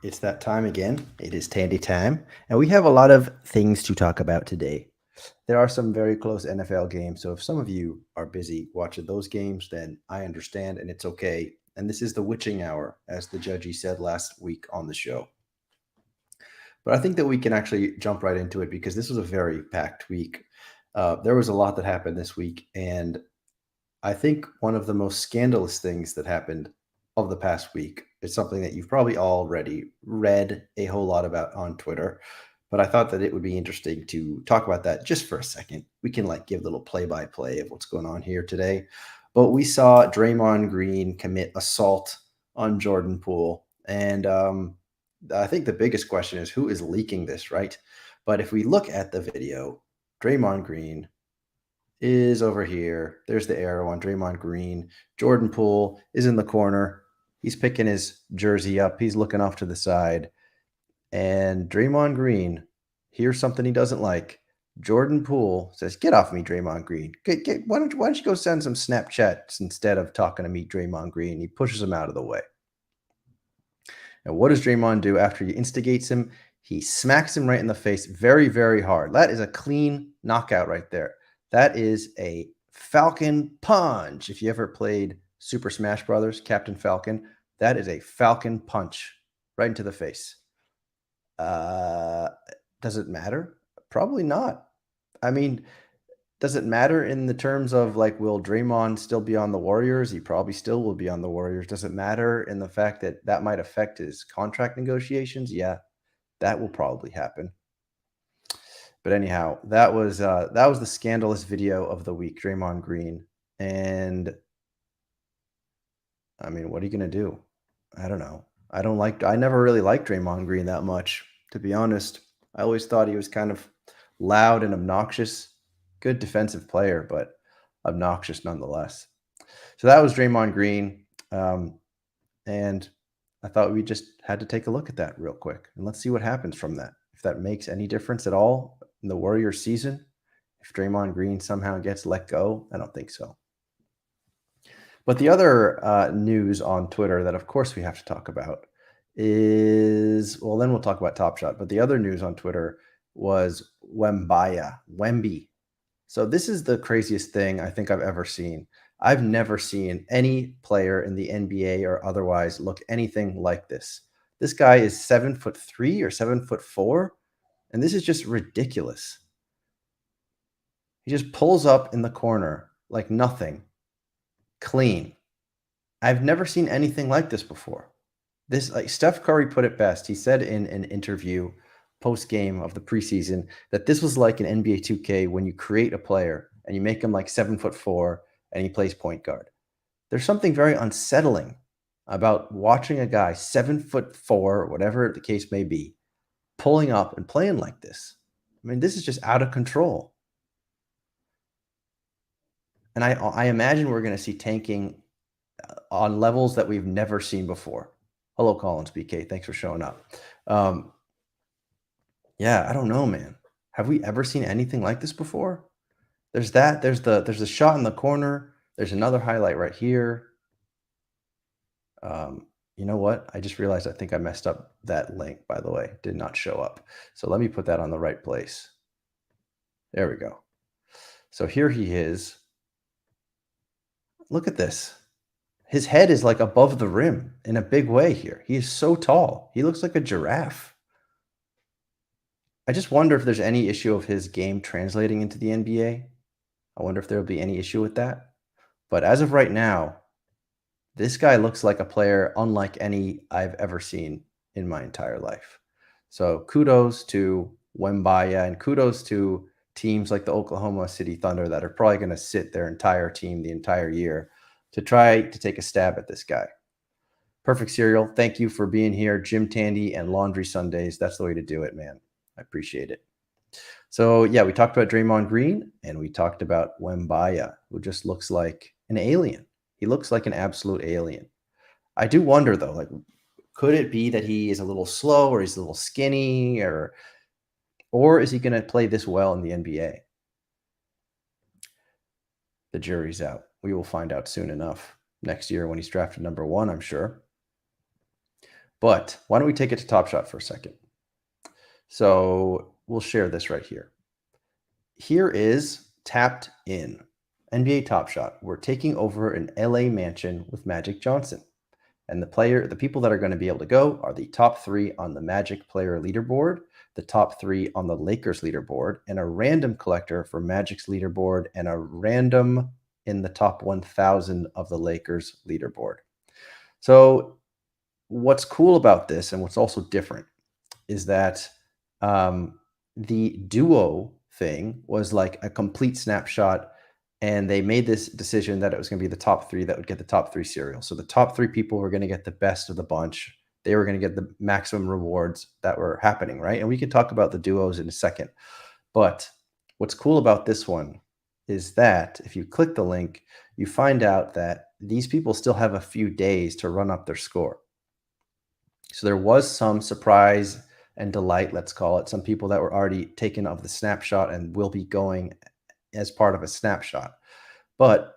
It's that time again. It is Tandy Time, and we have a lot of things to talk about today. There are some very close NFL games, so if some of you are busy watching those games, then I understand and it's okay. And this is the witching hour, as the judgy said last week on the show. But I think that we can actually jump right into it because this was a very packed week. There was a lot that happened this week, and I think one of the most scandalous things that happened of the past week is something that you've probably already read a whole lot about on Twitter, but I thought that it would be interesting to talk about that just for a second. We can give a little play-by-play of what's going on here today. But we saw Draymond Green commit assault on Jordan Poole, and I think the biggest question is who is leaking this, right? But if we look at the video, Draymond Green is over here. There's the arrow on Draymond Green. Jordan Poole is in the corner. He's picking his jersey up. He's looking off to the side. And Draymond Green hears something he doesn't like. Jordan Poole says, "Get off me, Draymond Green. Why don't you go send some Snapchats instead of talking to me, Draymond Green?" He pushes him out of the way. And what does Draymond do after he instigates him? He smacks him right in the face very, very hard. That is a clean knockout right there. That is a Falcon punch. If you ever played Super Smash Brothers, Captain Falcon, that is a Falcon punch right into the face. Does it matter? Probably not. I mean, does it matter in the terms of will Draymond still be on the Warriors? He probably still will be on the Warriors. Does it matter in the fact that that might affect his contract negotiations? Yeah, that will probably happen. But anyhow, that was the scandalous video of the week, Draymond Green. And I mean, what are you gonna do? I don't know. I never really liked Draymond Green that much, to be honest. I always thought he was kind of loud and obnoxious. Good defensive player, but obnoxious nonetheless. So that was Draymond Green. And I thought we just had to take a look at that real quick. And let's see what happens from that. If that makes any difference at all in the Warriors season. If Draymond Green somehow gets let go, I don't think so. But the other news on Twitter that, of course, we have to talk about is, well, then we'll talk about Top Shot. But the other news on Twitter was Wemby. So this is the craziest thing I think I've ever seen. I've never seen any player in the NBA or otherwise look anything like this. This guy is 7'3" or 7'4", and this is just ridiculous. He just pulls up in the corner like nothing. Clean. I've never seen anything like this before. This, Steph Curry put it best. He said in an interview post game of the preseason that this was like an NBA 2K when you create a player and you make him like 7'4" and he plays point guard. There's something very unsettling about watching a guy 7'4", whatever the case may be, pulling up and playing like this. I mean, this is just out of control. And I imagine we're going to see tanking on levels that we've never seen before. Hello, Collins BK. Thanks for showing up. Yeah, I don't know, man. Have we ever seen anything like this before? There's that. There's the shot in the corner. There's another highlight right here. You know what? I just realized I think I messed up that link, by the way. It did not show up. So let me put that on the right place. There we go. So here he is. Look at this. His head is like above the rim in a big way here. He is so tall. He looks like a giraffe. I just wonder if there's any issue of his game translating into the NBA. I wonder if there'll be any issue with that. But as of right now, this guy looks like a player unlike any I've ever seen in my entire life. So kudos to Wembanyama and kudos to teams like the Oklahoma City Thunder that are probably going to sit their entire team the entire year to try to take a stab at this guy. Perfect Cereal, thank you for being here. Jim Tandy and Laundry Sundays. That's the way to do it, man. I appreciate it. So, yeah, we talked about Draymond Green, and we talked about Wembanyama, who just looks like an alien. He looks like an absolute alien. I do wonder, though, could it be that he is a little slow or he's a little skinny, or is he going to play this well in the NBA? The jury's out. We will find out soon enough next year when he's drafted number 1, I'm sure. But why don't we take it to Top Shot for a second? So we'll share this right here. Here is Tapped In, NBA Top Shot. We're taking over an LA mansion with Magic Johnson. And the people that are going to be able to go are the top three on the Magic player leaderboard, the top three on the Lakers leaderboard, and a random collector for Magic's leaderboard, and a random in the top 1,000 of the Lakers leaderboard. So, what's cool about this, and what's also different, is that the duo thing was like a complete snapshot, and they made this decision that it was going to be the top three that would get the top three cereal. So the top three people were going to get the best of the bunch. They were going to get the maximum rewards that were happening, right? And we can talk about the duos in a second. But what's cool about this one is that if you click the link, you find out that these people still have a few days to run up their score. So there was some surprise and delight, let's call it. Some people that were already taken of the snapshot and will be going as part of a snapshot. But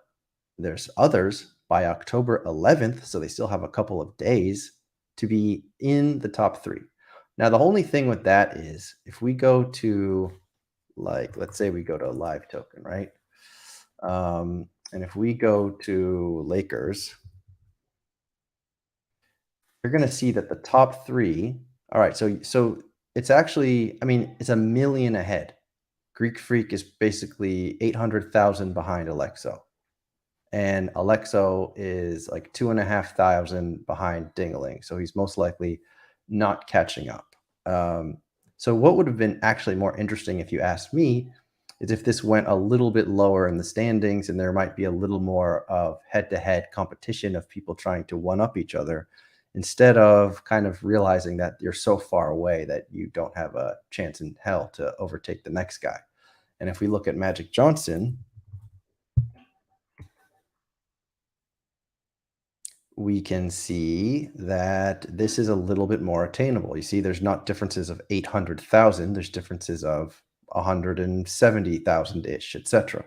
there's others by October 11th, so they still have a couple of days to be in the top three. Now, the only thing with that is if we go to, like, let's say we go to a live token, right? And if we go to Lakers, you're going to see that the top three. All right, so it's actually, I mean, it's a million ahead. Greek Freak is basically 800,000 behind Alexo, and Alexo is like 2,500 behind Dingaling. So he's most likely not catching up. So what would have been actually more interesting, if you asked me, is if this went a little bit lower in the standings and there might be a little more of head-to-head competition of people trying to one up each other, instead of kind of realizing that you're so far away that you don't have a chance in hell to overtake the next guy. And if we look at Magic Johnson, we can see that this is a little bit more attainable. You see, there's not differences of 800,000, there's differences of 170,000 ish, etc.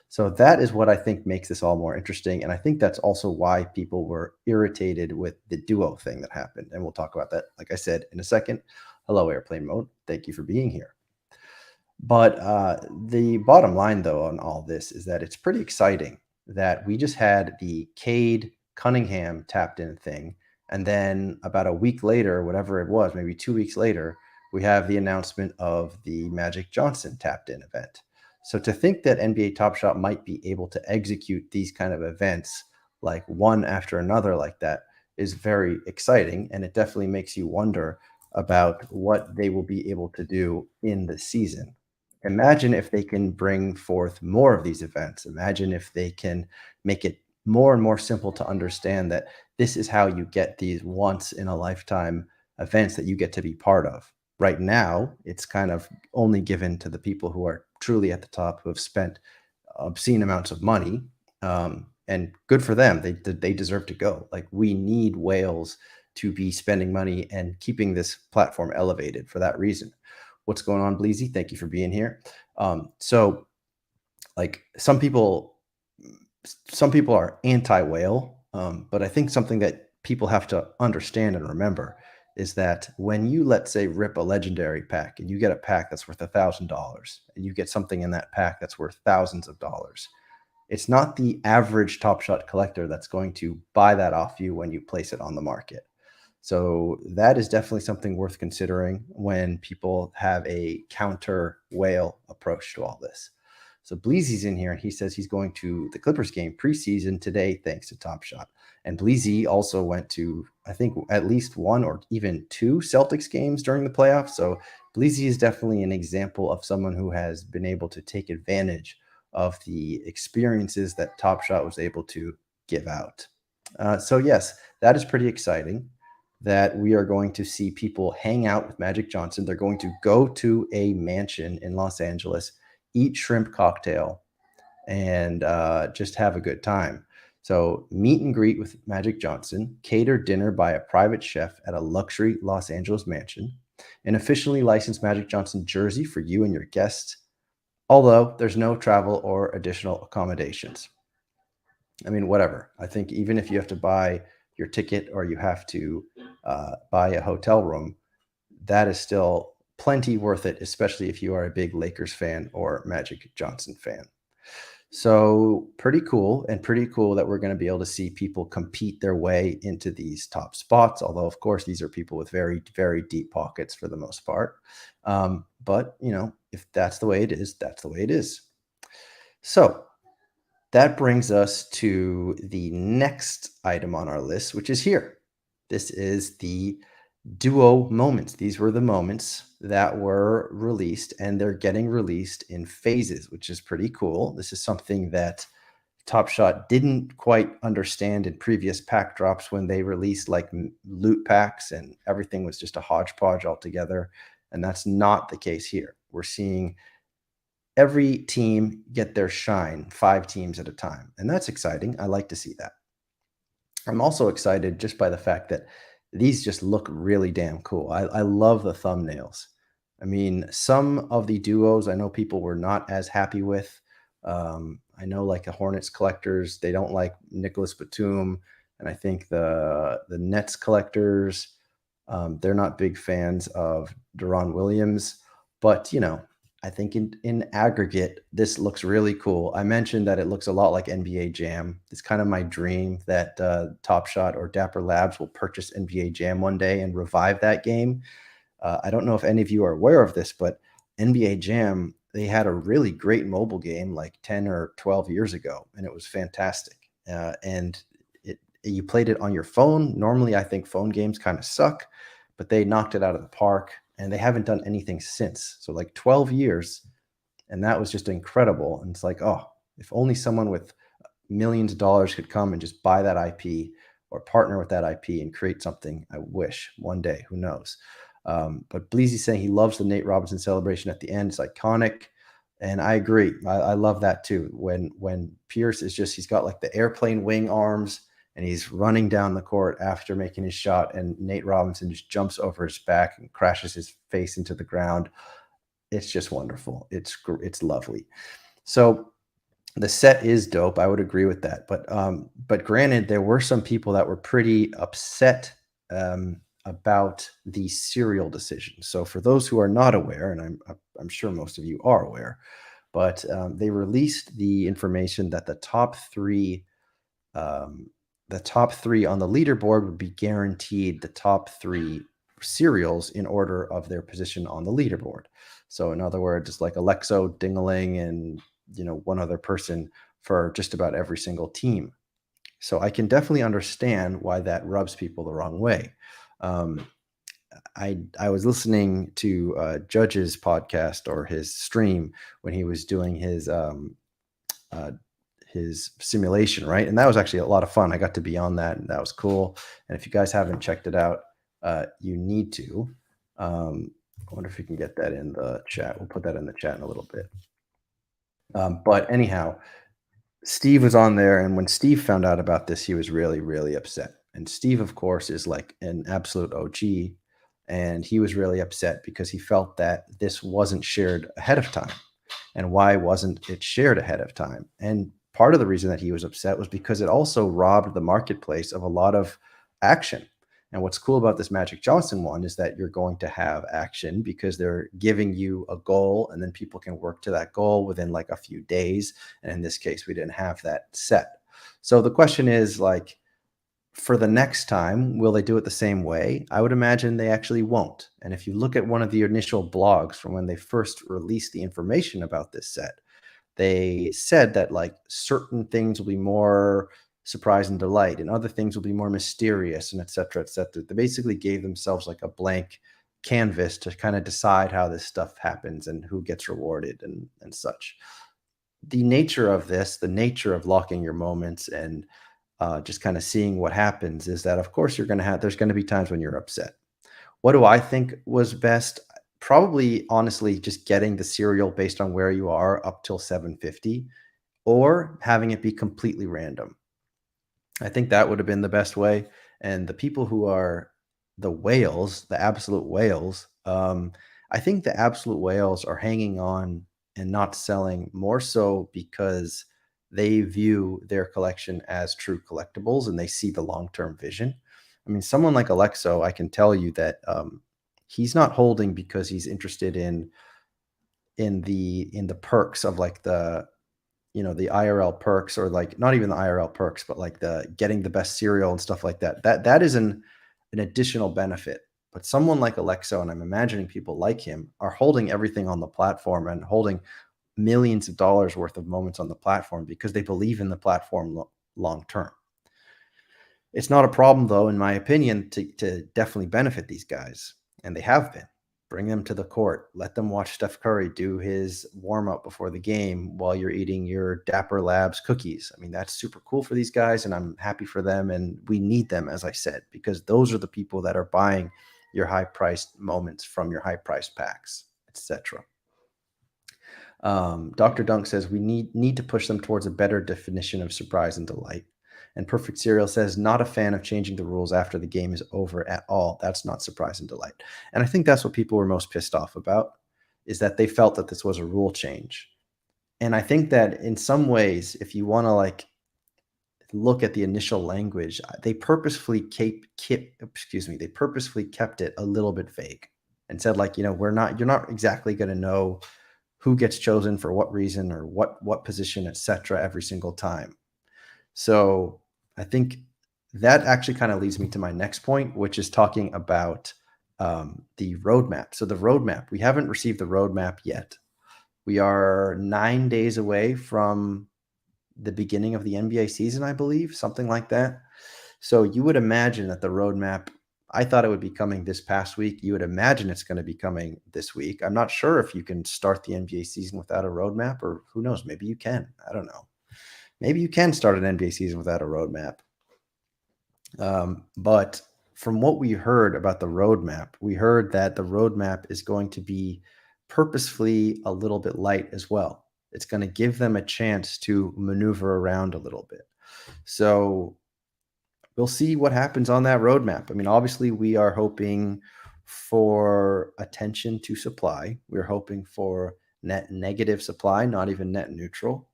So that is what I think makes this all more interesting. And I think that's also why people were irritated with the duo thing that happened. And we'll talk about that, like I said, in a second. Hello, Airplane Mode. Thank you for being here. But the bottom line, though, on all this is that it's pretty exciting that we just had the Cade Cunningham tapped in thing. And then about a week later, whatever it was, maybe 2 weeks later, we have the announcement of the Magic Johnson tapped in event. So to think that NBA Top Shot might be able to execute these kind of events like one after another like that is very exciting. And it definitely makes you wonder about what they will be able to do in the season. Imagine if they can bring forth more of these events. Imagine if they can make it more and more simple to understand that this is how you get these once in a lifetime events that you get to be part of. Right now, it's kind of only given to the people who are truly at the top, who have spent obscene amounts of money. And good for them. They deserve to go. Like, we need whales to be spending money and keeping this platform elevated for that reason. What's going on, Bleezy? Thank you for being here. So, like, some people are anti-whale, but I think something that people have to understand and remember is that when you, let's say, rip a legendary pack and you get a pack that's worth $1,000 and you get something in that pack that's worth thousands of dollars, it's not the average Top Shot collector that's going to buy that off you when you place it on the market. So that is definitely something worth considering when people have a counter whale approach to all this. So Bleezy's in here and he says he's going to the Clippers game preseason today, thanks to Top Shot. And Bleezy also went to, I think, at least one or even two Celtics games during the playoffs. So Bleezy is definitely an example of someone who has been able to take advantage of the experiences that Top Shot was able to give out. So yes, that is pretty exciting that we are going to see people hang out with Magic Johnson. They're going to go to a mansion in Los Angeles, eat shrimp cocktail, and just have a good time. So meet and greet with Magic Johnson, cater dinner by a private chef at a luxury Los Angeles mansion, an officially licensed Magic Johnson jersey for you and your guests, although there's no travel or additional accommodations. I mean, whatever. I think even if you have to buy your ticket or you have to buy a hotel room, that is still plenty worth it, especially if you are a big Lakers fan or Magic Johnson fan. So pretty cool that we're going to be able to see people compete their way into these top spots. Although, of course, these are people with very, very deep pockets for the most part. But if that's the way it is, that's the way it is. So that brings us to the next item on our list, which is here. This is the duo moments. These were the moments that were released, and they're getting released in phases, which is pretty cool. This is something that Top Shot didn't quite understand in previous pack drops when they released like loot packs and everything was just a hodgepodge altogether. And that's not the case here. We're seeing every team get their shine, 5 teams at a time. And that's exciting. I like to see that. I'm also excited just by the fact that these just look really damn cool. I love the thumbnails. I mean, some of the duos I know people were not as happy with. I know like the Hornets collectors, they don't like Nicholas Batum, and I think the Nets collectors, they're not big fans of Deron Williams. But I think in aggregate, this looks really cool. I mentioned that it looks a lot like NBA Jam. It's kind of my dream that Top Shot or Dapper Labs will purchase NBA Jam one day and revive that game. I don't know if any of you are aware of this, but NBA Jam, they had a really great mobile game like 10 or 12 years ago, and it was fantastic. And you played it on your phone. Normally, I think phone games kind of suck, but they knocked it out of the park, and they haven't done anything since. So like 12 years, and that was just incredible. And it's like, oh, if only someone with millions of dollars could come and just buy that IP or partner with that IP and create something. I wish one day, who knows? But Bleezy's saying he loves the Nate Robinson celebration at the end. It's iconic. And I agree. I love that too. When Pierce is just, he's got like the airplane wing arms and he's running down the court after making his shot, and Nate Robinson just jumps over his back and crashes his face into the ground. It's just wonderful. It's lovely. So the set is dope. I would agree with that. But granted, there were some people that were pretty upset about the serial decision. So for those who are not aware, and I'm sure most of you are aware, but they released the information that the top three on the leaderboard would be guaranteed the top 3 serials in order of their position on the leaderboard. So in other words, it's like Alexo, Dingaling, and one other person for just about every single team. So I can definitely understand why that rubs people the wrong way. I was listening to Judge's podcast or his stream when he was doing his simulation, right? And that was actually a lot of fun. I got to be on that, and that was cool. And if you guys haven't checked it out, you need to. I wonder if we can get that in the chat. We'll put that in the chat in a little bit. But anyhow, Steve was on there, and when Steve found out about this, he was really, really upset. And Steve, of course, is like an absolute OG, and he was really upset because he felt that this wasn't shared ahead of time. And why wasn't it shared ahead of time? And part of the reason that he was upset was because it also robbed the marketplace of a lot of action. And what's cool about this Magic Johnson one is that you're going to have action because they're giving you a goal, and then people can work to that goal within like a few days. And in this case, we didn't have that set. So the question is like, for the next time, will they do it the same way? I would imagine they actually won't. And if you look at one of the initial blogs from when they first released the information about this set, they said that like certain things will be more surprise and delight, and other things will be more mysterious, and et cetera, et cetera. They basically gave themselves like a blank canvas to kind of decide how this stuff happens and who gets rewarded and such. The nature of this, the nature of locking your moments and just kind of seeing what happens is that, of course, there's going to be times when you're upset. What do I think was best? Probably, honestly, just getting the serial based on where you are up till 750, or having it be completely random. I think that would have been the best way. And the people who are the whales, the absolute whales, I think the absolute whales are hanging on and not selling more so because they view their collection as true collectibles and they see the long-term vision. I mean, someone like Alexo, I can tell you that he's not holding because he's interested in the perks of like the IRL perks, or like not even the IRL perks, but like the getting the best cereal and stuff like that. That is an additional benefit. But someone like Alexo, and I'm imagining people like him, are holding everything on the platform and holding millions of dollars worth of moments on the platform because they believe in the platform long term. It's not a problem, though, in my opinion, to definitely benefit these guys, and they have been. Bring them to the court. Let them watch Steph Curry do his warm up before the game while you're eating your Dapper Labs cookies. I mean, that's super cool for these guys, and I'm happy for them. And we need them, as I said, because those are the people that are buying your high priced moments from your high priced packs, etc. Dr. Dunk says we need to push them towards a better definition of surprise and delight. And Perfect Cereal says, not a fan of changing the rules after the game is over at all. That's not surprise and delight. And I think that's what people were most pissed off about, is that they felt that this was a rule change. And I think that in some ways, if you want to like look at the initial language, they purposefully they purposefully kept it a little bit vague and said, like, you're not exactly going to know who gets chosen for what reason or what position, etc., every single time. So I think that actually kind of leads me to my next point, which is talking about the roadmap. So the roadmap, we haven't received the roadmap yet. We are 9 days away from the beginning of the NBA season, I believe, something like that. So you would imagine that the roadmap, I thought it would be coming this past week. You would imagine it's going to be coming this week. I'm not sure if you can start the NBA season without a roadmap, or who knows, maybe you can. I don't know. Maybe you can start an NBA season without a roadmap. But from what we heard about the roadmap, we heard that the roadmap is going to be purposefully a little bit light as well. It's going to give them a chance to maneuver around a little bit. So we'll see what happens on that roadmap. I mean, obviously, we are hoping for attention to supply. We're hoping for net negative supply, not even net neutral.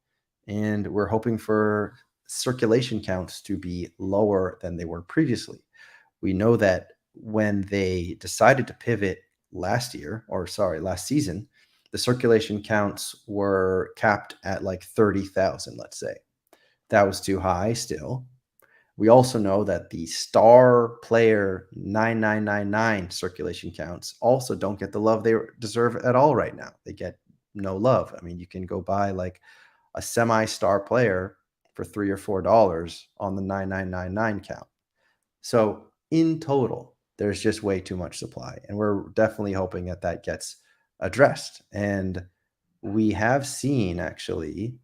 And we're hoping for circulation counts to be lower than they were previously. We know that when they decided to pivot last season, the circulation counts were capped at like 30,000, let's say. That was too high still. We also know that the star player 9999 circulation counts also don't get the love they deserve at all right now. They get no love. I mean, you can go buy like a semi-star player for $3 or $4 on the 9999 count. So in total, there's just way too much supply, and we're definitely hoping that that gets addressed. And we have seen actually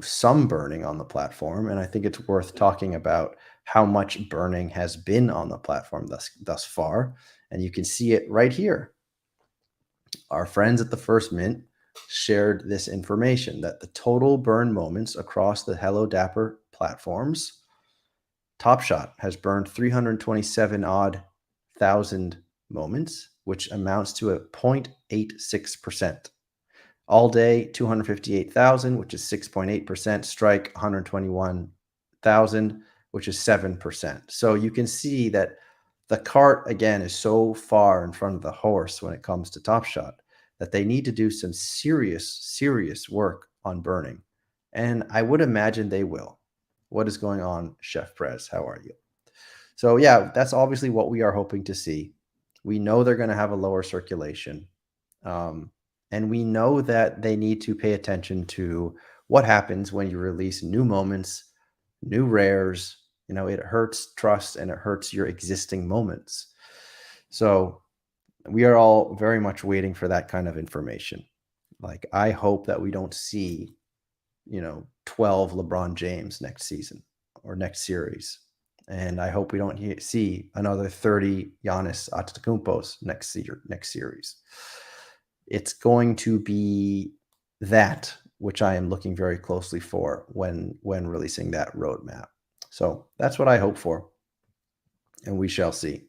some burning on the platform, and I think it's worth talking about how much burning has been on the platform thus far. And you can see it right here. Our friends at the First Mint shared this information that the total burn moments across the Hello Dapper platforms, Top Shot has burned 327 odd thousand moments, which amounts to a 0.86%. All day, 258,000, which is 6.8%. Strike, 121,000, which is 7%. So you can see that the cart, again, is so far in front of the horse when it comes to Top Shot that they need to do some serious work on burning. And I would imagine they will. What is going on, Chef Prez? How are you? So yeah, that's obviously what we are hoping to see. We know they're going to have a lower circulation. And we know that they need to pay attention to what happens when you release new moments, new rares. It hurts trust and it hurts your existing moments. So we are all very much waiting for that kind of information. Like, I hope that we don't see, 12 LeBron James next season or next series. And I hope we don't see another 30 Giannis Antetokounmpos next series. It's going to be that which I am looking very closely for when releasing that roadmap. So that's what I hope for, and we shall see.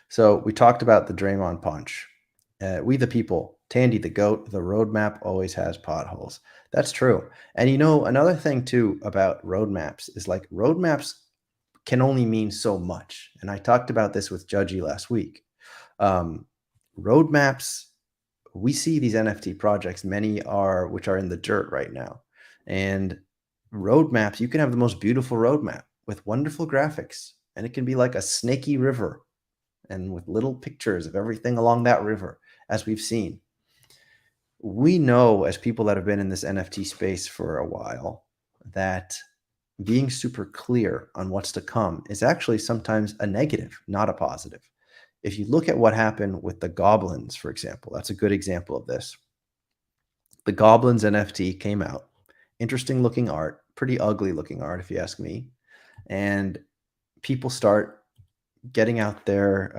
So we talked about the Draymond punch. We the people, Tandy the GOAT, the roadmap always has potholes. That's true. And another thing too about roadmaps is like roadmaps can only mean so much. And I talked about this with Judgy last week. Um, Roadmaps, we see these NFT projects, many are which are in the dirt right now. And roadmaps, you can have the most beautiful roadmap with wonderful graphics, and it can be like a snaky river and with little pictures of everything along that river, as we've seen. We know, as people that have been in this NFT space for a while, that being super clear on what's to come is actually sometimes a negative, not a positive. If you look at what happened with the goblins, for example, that's a good example of this. The goblins NFT came out. Interesting looking art, pretty ugly looking art, if you ask me. And people start getting out their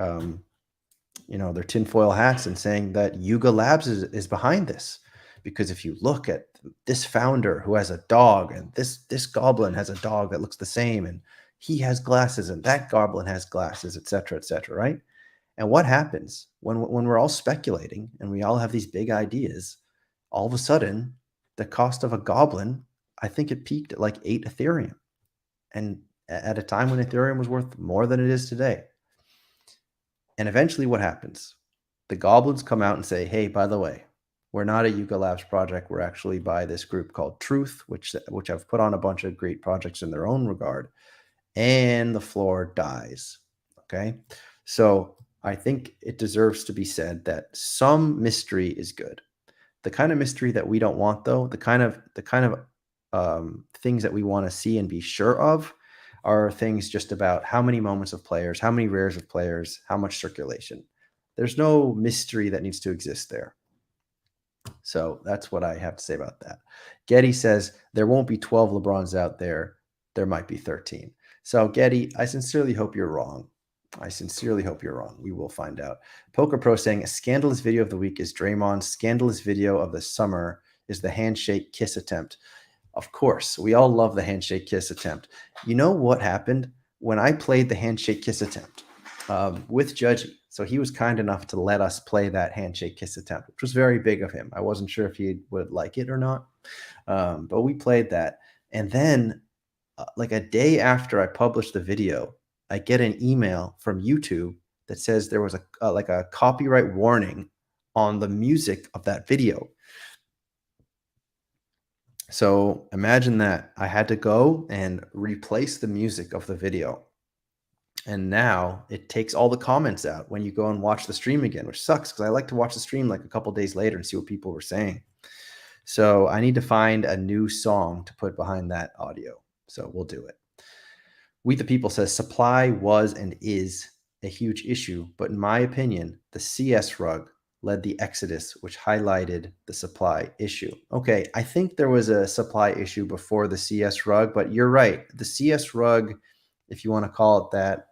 tinfoil hats and saying that Yuga Labs is behind this. Because if you look at this founder who has a dog, and this goblin has a dog that looks the same, and he has glasses, and that goblin has glasses, et cetera, right? And what happens when we're all speculating and we all have these big ideas? All of a sudden, the cost of a goblin, I think it peaked at like 8 Ethereum, and at a time when Ethereum was worth more than it is today. And eventually what happens? The goblins come out and say, hey, by the way, we're not a Yuga Labs project. We're actually by this group called Truth, which have put on a bunch of great projects in their own regard. And the floor dies. Okay. So I think it deserves to be said that some mystery is good. The kind of mystery that we don't want, though, the kind of things that we want to see and be sure of, are things just about how many moments of players, how many rares of players, how much circulation. There's no mystery that needs to exist there. So that's what I have to say about that. Getty says there won't be 12 LeBrons out there. There might be 13. So Getty, I sincerely hope you're wrong. I sincerely hope you're wrong. We will find out. Poker Pro saying a scandalous video of the week is Draymond's scandalous video of the summer is the handshake kiss attempt. Of course, we all love the handshake kiss attempt. You know what happened when I played the handshake kiss attempt with Judgy? So he was kind enough to let us play that handshake kiss attempt, which was very big of him. I wasn't sure if he would like it or not, but we played that. And then like a day after I published the video, I get an email from YouTube that says there was a copyright warning on the music of that video. So imagine that I had to go and replace the music of the video. And now it takes all the comments out when you go and watch the stream again, which sucks because I like to watch the stream like a couple days later and see what people were saying. So I need to find a new song to put behind that audio. So we'll do it. We the People says supply was and is a huge issue, but in my opinion, the CS rug led the exodus, which highlighted the supply issue. Okay, I think there was a supply issue before the CS rug, but you're right. The CS rug, if you want to call it that,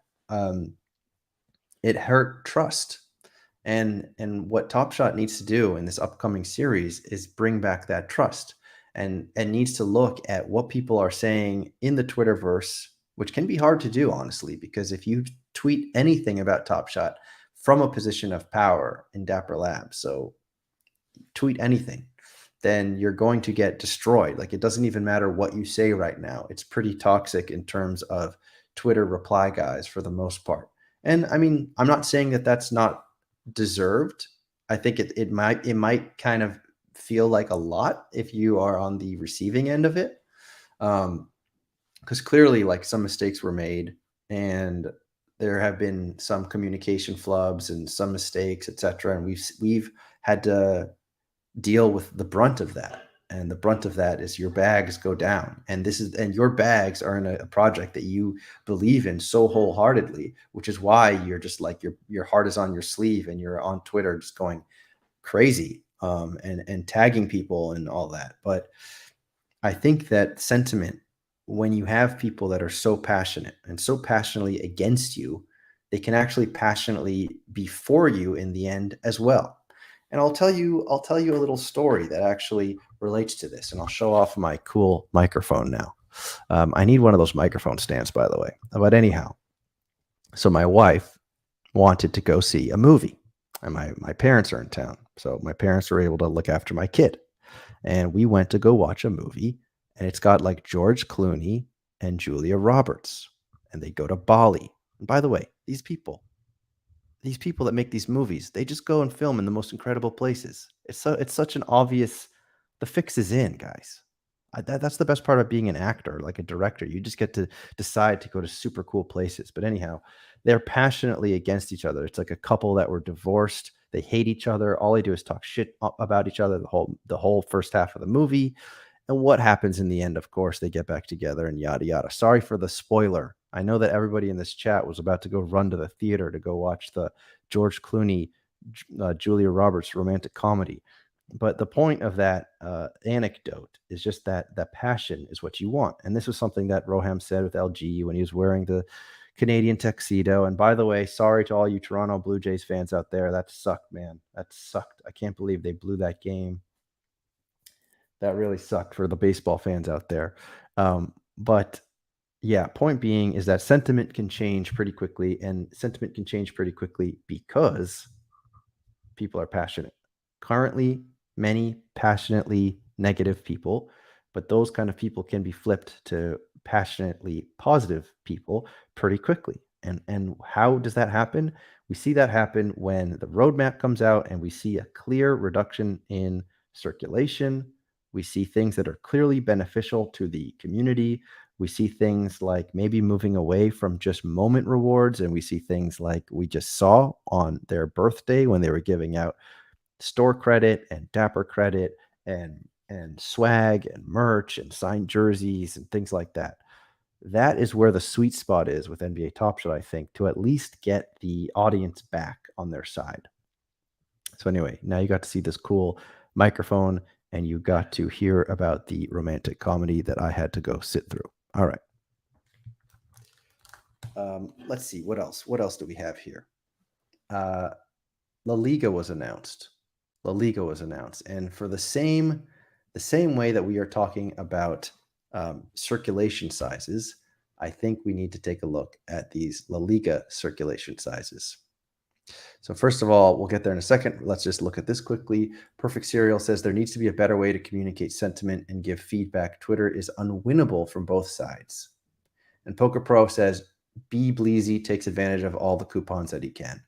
it hurt trust. And what Top Shot needs to do in this upcoming series is bring back that trust and needs to look at what people are saying in the Twitterverse, which can be hard to do, honestly, because if you tweet anything about Top Shot from a position of power in Dapper Labs, so tweet anything, then you're going to get destroyed. Like, it doesn't even matter what you say right now. It's pretty toxic in terms of Twitter reply guys for the most part. And I mean, I'm not saying that that's not deserved. I think it might kind of feel like a lot if you are on the receiving end of it. Because clearly, like, some mistakes were made and there have been some communication flubs and some mistakes, etc. And we've had to deal with the brunt of that. And the brunt of that is your bags go down. And your bags are in a project that you believe in so wholeheartedly, which is why you're just like your heart is on your sleeve and you're on Twitter just going crazy and tagging people and all that. But I think that sentiment, when you have people that are so passionate and so passionately against you, they can actually passionately be for you in the end as well. And I'll tell you a little story that actually relates to this, and I'll show off my cool microphone now. I need one of those microphone stands, by the way. But anyhow, so my wife wanted to go see a movie, and my parents are in town, so my parents were able to look after my kid, and we went to go watch a movie. And it's got like George Clooney and Julia Roberts. and they go to Bali. And by the way, these people that make these movies, they just go and film in the most incredible places. It's such an obvious the fix is in, guys. That's the best part of being an actor, like a director. You just get to decide to go to super cool places. But anyhow, they're passionately against each other. It's like a couple that were divorced. They hate each other. All they do is talk shit about each other the whole first half of the movie. And what happens in the end, of course, they get back together and yada yada. Sorry for the spoiler. I know that everybody in this chat was about to go run to the theater to go watch the George Clooney, Julia Roberts romantic comedy. But the point of that anecdote is just that passion is what you want. And this was something that Roham said with LG when he was wearing the Canadian tuxedo. And by the way, sorry to all you Toronto Blue Jays fans out there. That sucked, man. That sucked. I can't believe they blew that game. That really sucked for the baseball fans out there. But yeah, point being is that sentiment can change pretty quickly, and sentiment can change pretty quickly because people are passionate. Currently, many passionately negative people, but those kind of people can be flipped to passionately positive people pretty quickly. And how does that happen? We see that happen when the roadmap comes out and we see a clear reduction in circulation. We see things that are clearly beneficial to the community. We see things like maybe moving away from just moment rewards, and we see things like we just saw on their birthday when they were giving out store credit and dapper credit and swag and merch and signed jerseys and things like that. That is where the sweet spot is with NBA Top Shot, I think, to at least get the audience back on their side. So anyway, now you got to see this cool microphone and you got to hear about the romantic comedy that I had to go sit through. All right. Let's see. What else? What else do we have here? La Liga was announced. La Liga was announced. And for the same way that we are talking about circulation sizes, I think we need to take a look at these La Liga circulation sizes. So first of all, we'll get there in a second. Let's just look at this quickly. Perfect Serial says there needs to be a better way to communicate sentiment and give feedback. Twitter is unwinnable from both sides. And Poker Pro says B Bleezy takes advantage of all the coupons that he can.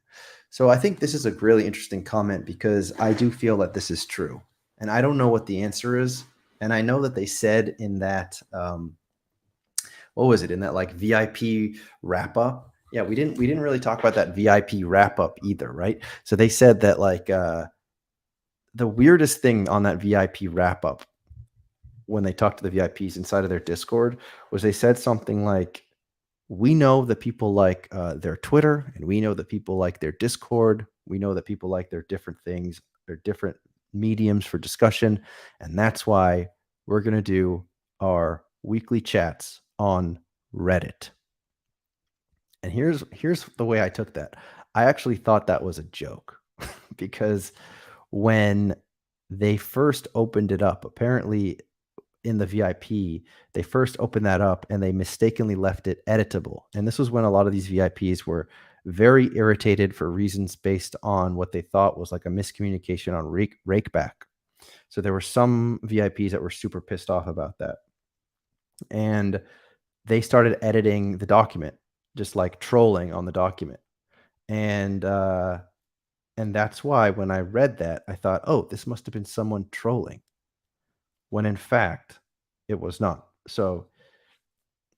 So I think this is a really interesting comment because I do feel that this is true. And I don't know what the answer is. And I know that they said in that, what was it? In that like VIP wrap up. Yeah, we didn't really talk about that VIP wrap up either, right? So they said that like the weirdest thing on that VIP wrap up when they talked to the VIPs inside of their Discord was they said something like, we know that people like their Twitter, and we know that people like their Discord. We know that people like their different things, their different mediums for discussion. And that's why we're going to do our weekly chats on Reddit. And here's the way I took that. I actually thought that was a joke because when they first opened it up, apparently in the VIP, they first opened that up and they mistakenly left it editable. And this was when a lot of these VIPs were very irritated for reasons based on what they thought was like a miscommunication on rakeback. So there were some VIPs that were super pissed off about that. And they started editing the document, just like trolling on the document. And that's why when I read that, I thought, oh, this must have been someone trolling. When in fact, it was not. So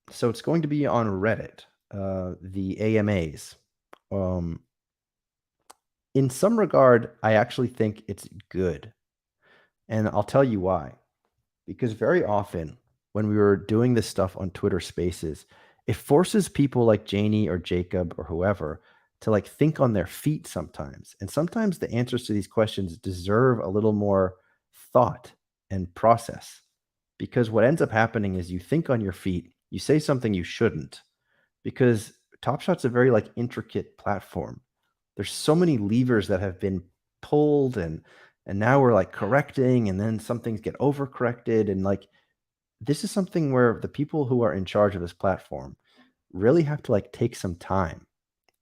it's going to be on Reddit, the AMAs. In some regard, I actually think it's good. And I'll tell you why. Because very often when we were doing this stuff on Twitter Spaces, it forces people like Janie or Jacob or whoever to like think on their feet sometimes. And sometimes the answers to these questions deserve a little more thought and process. Because what ends up happening is you think on your feet, you say something you shouldn't, because Top Shot's a very like intricate platform. There's so many levers that have been pulled and now we're like correcting, and then some things get overcorrected, and like this is something where the people who are in charge of this platform really have to like take some time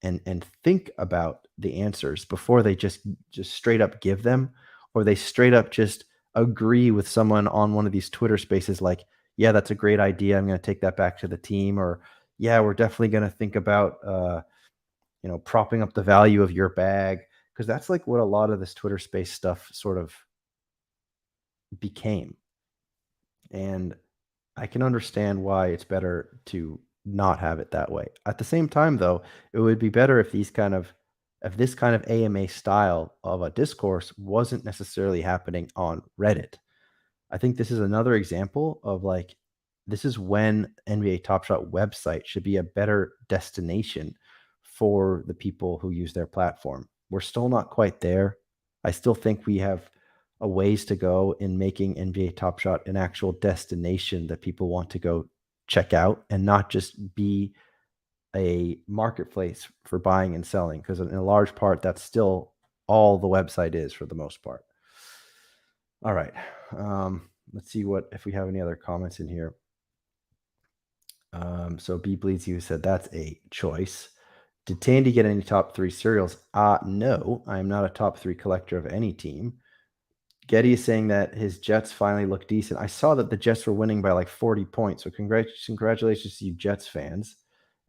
and think about the answers before they just straight up give them, or they straight up just agree with someone on one of these Twitter spaces like, yeah, that's a great idea, I'm going to take that back to the team, or yeah, we're definitely going to think about propping up the value of your bag, because that's like what a lot of this Twitter Space stuff sort of became. And I can understand why it's better to not have it that way. At the same time, though, it would be better if if this kind of AMA style of a discourse wasn't necessarily happening on Reddit. I think this is another example of like, this is when NBA Top Shot website should be a better destination for the people who use their platform. We're still not quite there. I still think we have a ways to go in making NBA Top Shot an actual destination that people want to go check out, and not just be a marketplace for buying and selling, because in a large part that's still all the website is for the most part. All right. Let's see what if we have any other comments in here. So B Bleeds You said that's a choice. Did Tandy get any top three cereals? No, I am not a top three collector of any team. Getty is saying that his Jets finally look decent. I saw that the Jets were winning by like 40 points. So congratulations to you Jets fans.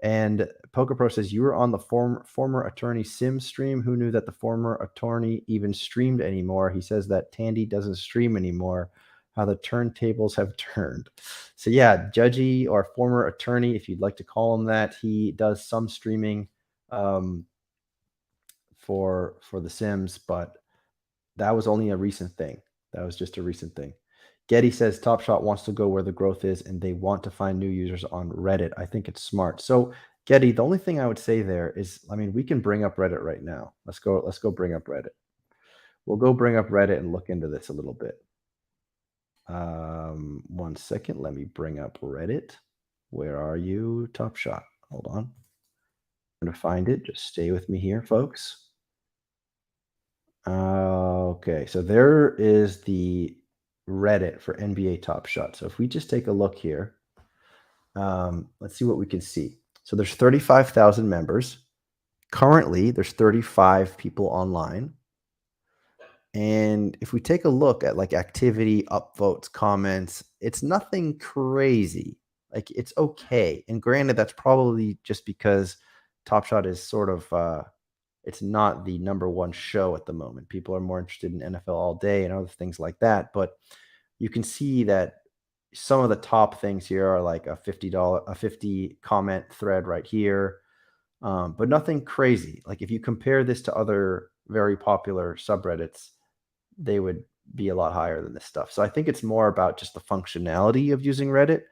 And Poker Pro says you were on the former attorney Sim stream. Who knew that the former attorney even streamed anymore? He says that Tandy doesn't stream anymore. How the turntables have turned. So yeah, Judgy, or former attorney, if you'd like to call him that, he does some streaming for the Sims, but that was only a recent thing. That was just a recent thing. Getty says Top Shot wants to go where the growth is, and they want to find new users on Reddit. I think it's smart. So, Getty, the only thing I would say there is, I mean, we can bring up Reddit right now. Let's go. Let's go bring up Reddit. We'll go bring up Reddit and look into this a little bit. 1 second. Let me bring up Reddit. Where are you, Top Shot? Hold on. I'm going to find it. Just stay with me here, folks. Okay, so there is the Reddit for NBA Top Shot. So if we just take a look here, let's see what we can see. So there's 35,000 members. Currently, there's 35 people online. And if we take a look at like activity, upvotes, comments, it's nothing crazy. Like it's okay. And granted, that's probably just because Top Shot is sort of it's not the number one show at the moment. People are more interested in NFL all day and other things like that. But you can see that some of the top things here are like a a 50 comment thread right here, but nothing crazy. Like if you compare this to other very popular subreddits, they would be a lot higher than this stuff. So I think it's more about just the functionality of using Reddit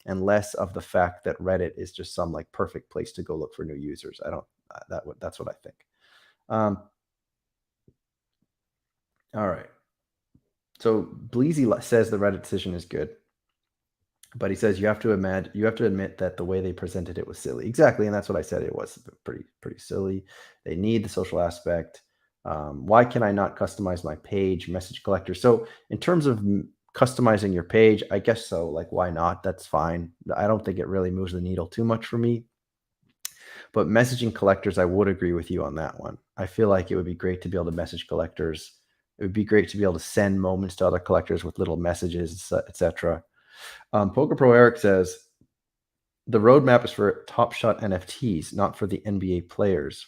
and less of the fact that Reddit is just some like perfect place to go look for new users. I don't that's what I think. All right. So Bleezy says the Reddit decision is good, but he says you have to admit that the way they presented it was silly. Exactly, and that's what I said. It was pretty silly. They need the social aspect. Why can I not customize my page, message collector? So in terms of customizing your page, I guess so. Like, why not? That's fine. I don't think it really moves the needle too much for me. But messaging collectors, I would agree with you on that one. I feel like it would be great to be able to message collectors. It would be great to be able to send moments to other collectors with little messages, etc. Poker Pro Eric says the roadmap is for Top Shot NFTs, not for the NBA players.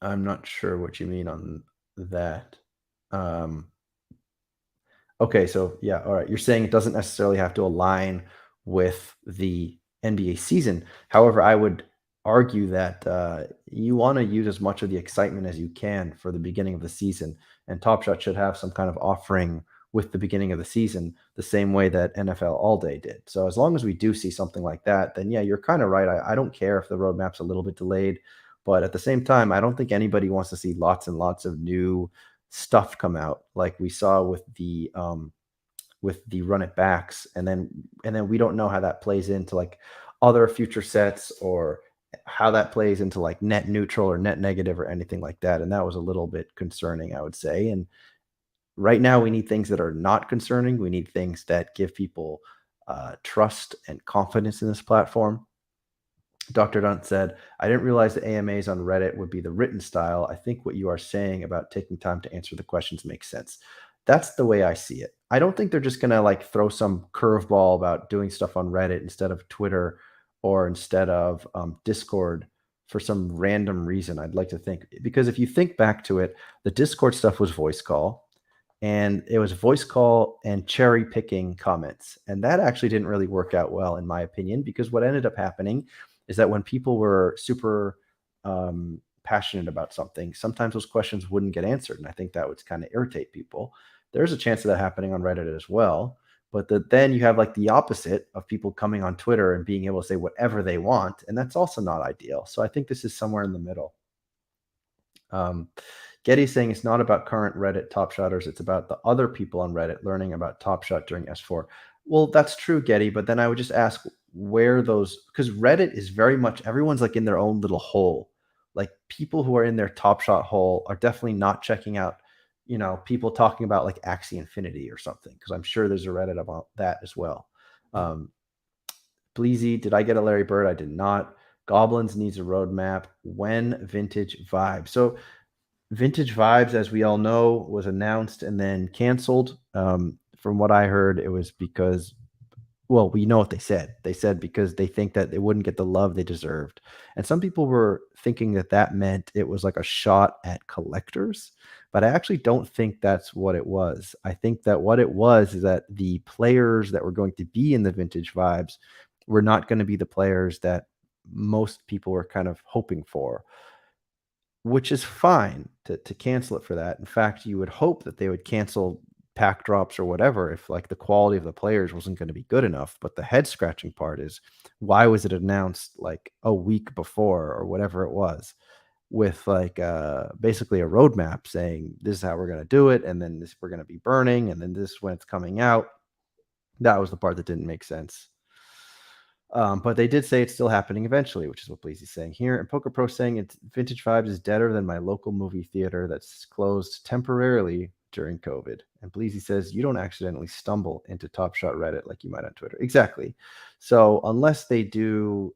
I'm not sure what you mean on that. Okay, so yeah, all right. You're saying it doesn't necessarily have to align with the NBA season. However, I would argue that you want to use as much of the excitement as you can for the beginning of the season, and Top Shot should have some kind of offering with the beginning of the season, the same way that NFL All Day did. So as long as we do see something like that, then yeah, you're kind of right. I don't care if the roadmap's a little bit delayed, but at the same time, I don't think anybody wants to see lots and lots of new stuff come out like we saw with the run it backs, and then we don't know how that plays into like other future sets, or how that plays into like net neutral or net negative or anything like that. And that was a little bit concerning, I would say. And right now we need things that are not concerning. We need things that give people trust and confidence in this platform. Dr. Dunt said, I didn't realize the AMAs on Reddit would be the written style. I think what you are saying about taking time to answer the questions makes sense. That's the way I see it. I don't think they're just going to like throw some curveball about doing stuff on Reddit instead of Twitter or instead of Discord for some random reason. I'd like to think because if you think back to it, the Discord stuff was voice call, and it was voice call and cherry picking comments. And that actually didn't really work out well, in my opinion, because what ended up happening is that when people were super passionate about something, sometimes those questions wouldn't get answered. And I think that would kind of irritate people. There's a chance of that happening on Reddit as well. But then you have like the opposite of people coming on Twitter and being able to say whatever they want. And that's also not ideal. So I think this is somewhere in the middle. Um, Getty saying it's not about current Reddit top shotters, it's about the other people on Reddit learning about Top Shot during S4. Well, that's true, Getty, but then I would just ask where those because Reddit is very much everyone's like in their own little hole. Like people who are in their Top Shot hole are definitely not checking out, people talking about like Axie Infinity or something, because I'm sure there's a Reddit about that as well. Bleezy, did I get a Larry Bird? I did not. Goblins needs a roadmap. When Vintage Vibe? So Vintage Vibes, as we all know, was announced and then canceled. From what I heard, it was because, well, we know what they said. They said because they think that they wouldn't get the love they deserved. And some people were thinking that that meant it was like a shot at collectors. But I actually don't think that's what it was. I think that what it was is that the players that were going to be in the Vintage Vibes were not going to be the players that most people were kind of hoping for, which is fine to cancel it for that. In fact, you would hope that they would cancel pack drops or whatever if like the quality of the players wasn't going to be good enough. But the head scratching part is why was it announced like a week before or whatever it was with like basically a roadmap saying this is how we're going to do it, and then this we're going to be burning, and then this when it's coming out. That was the part that didn't make sense. But they did say it's still happening eventually, which is what Bleezy's saying here. And Poker Pro saying it's Vintage Vibes is deader than my local movie theater that's closed temporarily during COVID. And Bleezy says you don't accidentally stumble into Top Shot Reddit like you might on Twitter. Exactly. So unless they do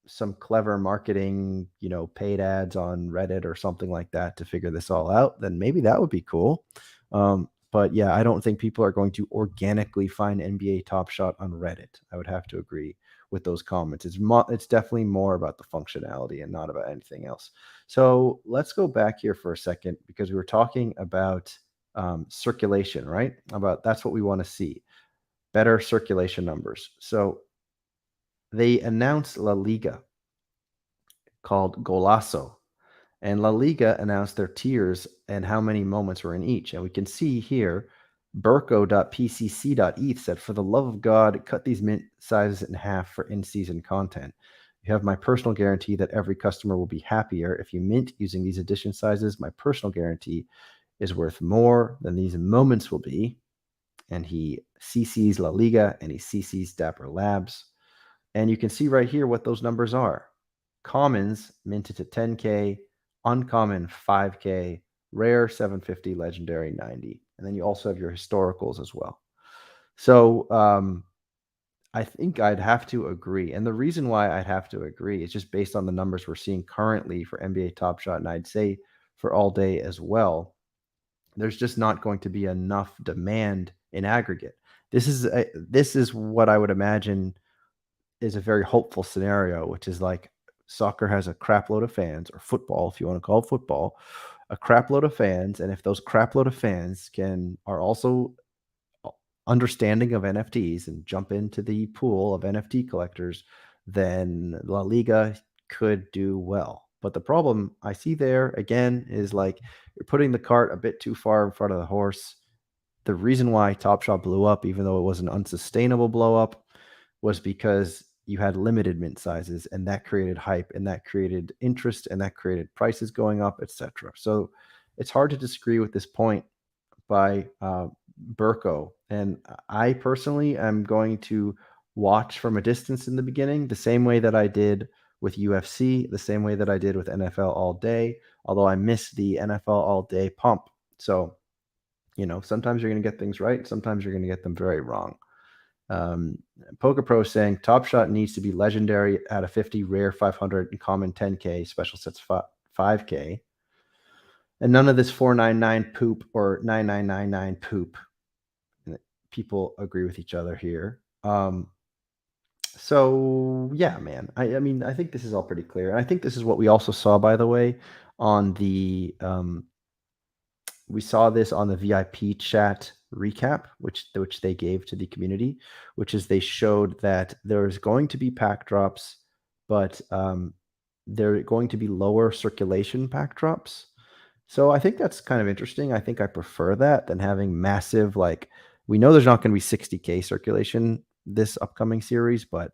some clever marketing, paid ads on Reddit or something like that to figure this all out, then maybe that would be cool. But yeah, I don't think people are going to organically find NBA Top Shot on Reddit. I would have to agree with those comments. It's definitely more about the functionality and not about anything else. So let's go back here for a second because we were talking about circulation, right? About that's what we want to see, better circulation numbers. So they announced La Liga called Golazo. And La Liga announced their tiers and how many moments were in each. And we can see here, Burko.pcc.eth said, for the love of God, cut these mint sizes in half for in-season content. You have my personal guarantee that every customer will be happier if you mint using these edition sizes. My personal guarantee is worth more than these moments will be. And he CCs La Liga and he CCs Dapper Labs. And you can see right here what those numbers are. Commons minted to 10K, uncommon 5K, rare 750, legendary 90. And then you also have your historicals as well. So I think I'd have to agree. And the reason why I'd have to agree is just based on the numbers we're seeing currently for NBA Top Shot, and I'd say for all day as well. There's just not going to be enough demand in aggregate. This is what I would imagine is a very hopeful scenario, which is like soccer has a crap load of fans, or football, if you want to call it football, a crap load of fans. And if those crap load of fans are also understanding of NFTs and jump into the pool of NFT collectors, then La Liga could do well. But the problem I see there again is like you're putting the cart a bit too far in front of the horse. The reason why Top Shot blew up, even though it was an unsustainable blow up, was because you had limited mint sizes, and that created hype, and that created interest, and that created prices going up, etc. So it's hard to disagree with this point by Burko. And I personally am going to watch from a distance in the beginning, the same way that I did with UFC, the same way that I did with NFL All Day, although I missed the NFL All Day pump. So, sometimes you're going to get things right, sometimes you're going to get them very wrong. Poker Pro saying Top Shot needs to be legendary at a 50, rare 500, and common 10K, special sets 5K. And none of this 499 poop or 9999 poop. And people agree with each other here. So yeah, man. I mean, I think this is all pretty clear. And I think this is what we also saw, by the way, on the we saw this on the VIP chat recap, which they gave to the community, which is they showed that there's going to be pack drops, but they're going to be lower circulation pack drops. So I think that's kind of interesting. I think I prefer that than having massive, like, we know there's not going to be 60K circulation this upcoming series, but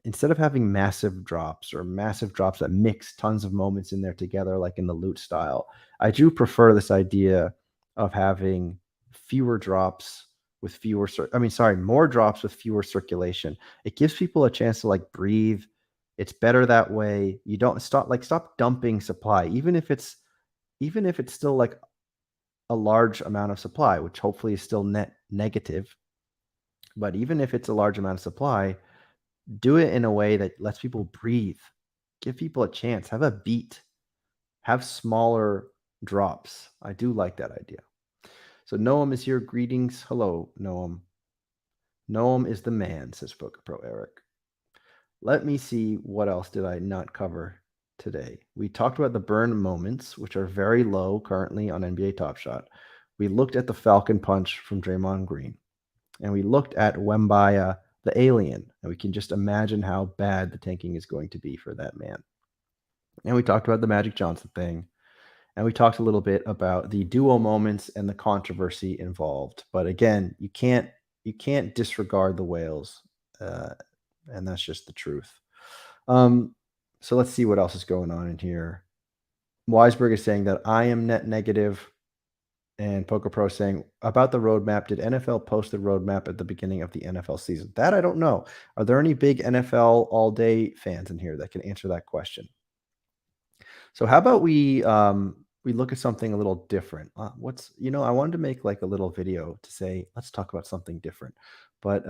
instead of having massive drops that mix tons of moments in there together, like in the loot style, I do prefer this idea of having fewer drops with more drops with fewer circulation. It gives people a chance to like breathe. It's better that way. You don't stop dumping supply, even if it's still like a large amount of supply, which hopefully is still net negative. But even if it's a large amount of supply, do it in a way that lets people breathe. Give people a chance. Have a beat. Have smaller drops. I do like that idea. So Noam is here. Greetings. Hello, Noam. Noam is the man, says Poker Pro Eric. Let me see what else did I not cover today. We talked about the burn moments, which are very low currently on NBA Top Shot. We looked at the Falcon punch from Draymond Green, and we looked at Wembanyama, the alien, and we can just imagine how bad the tanking is going to be for that man. And we talked about the Magic Johnson thing, and we talked a little bit about the duo moments and the controversy involved. But again, you can't disregard the whales, and that's just the truth. So let's see what else is going on in here. Weisberg is saying that I am net negative, and Poker Pro saying about the roadmap. Did NFL post the roadmap at the beginning of the NFL season? That I don't know. Are there any big NFL all day fans in here that can answer that question? So how about we look at something a little different? I wanted to make like a little video to say let's talk about something different, but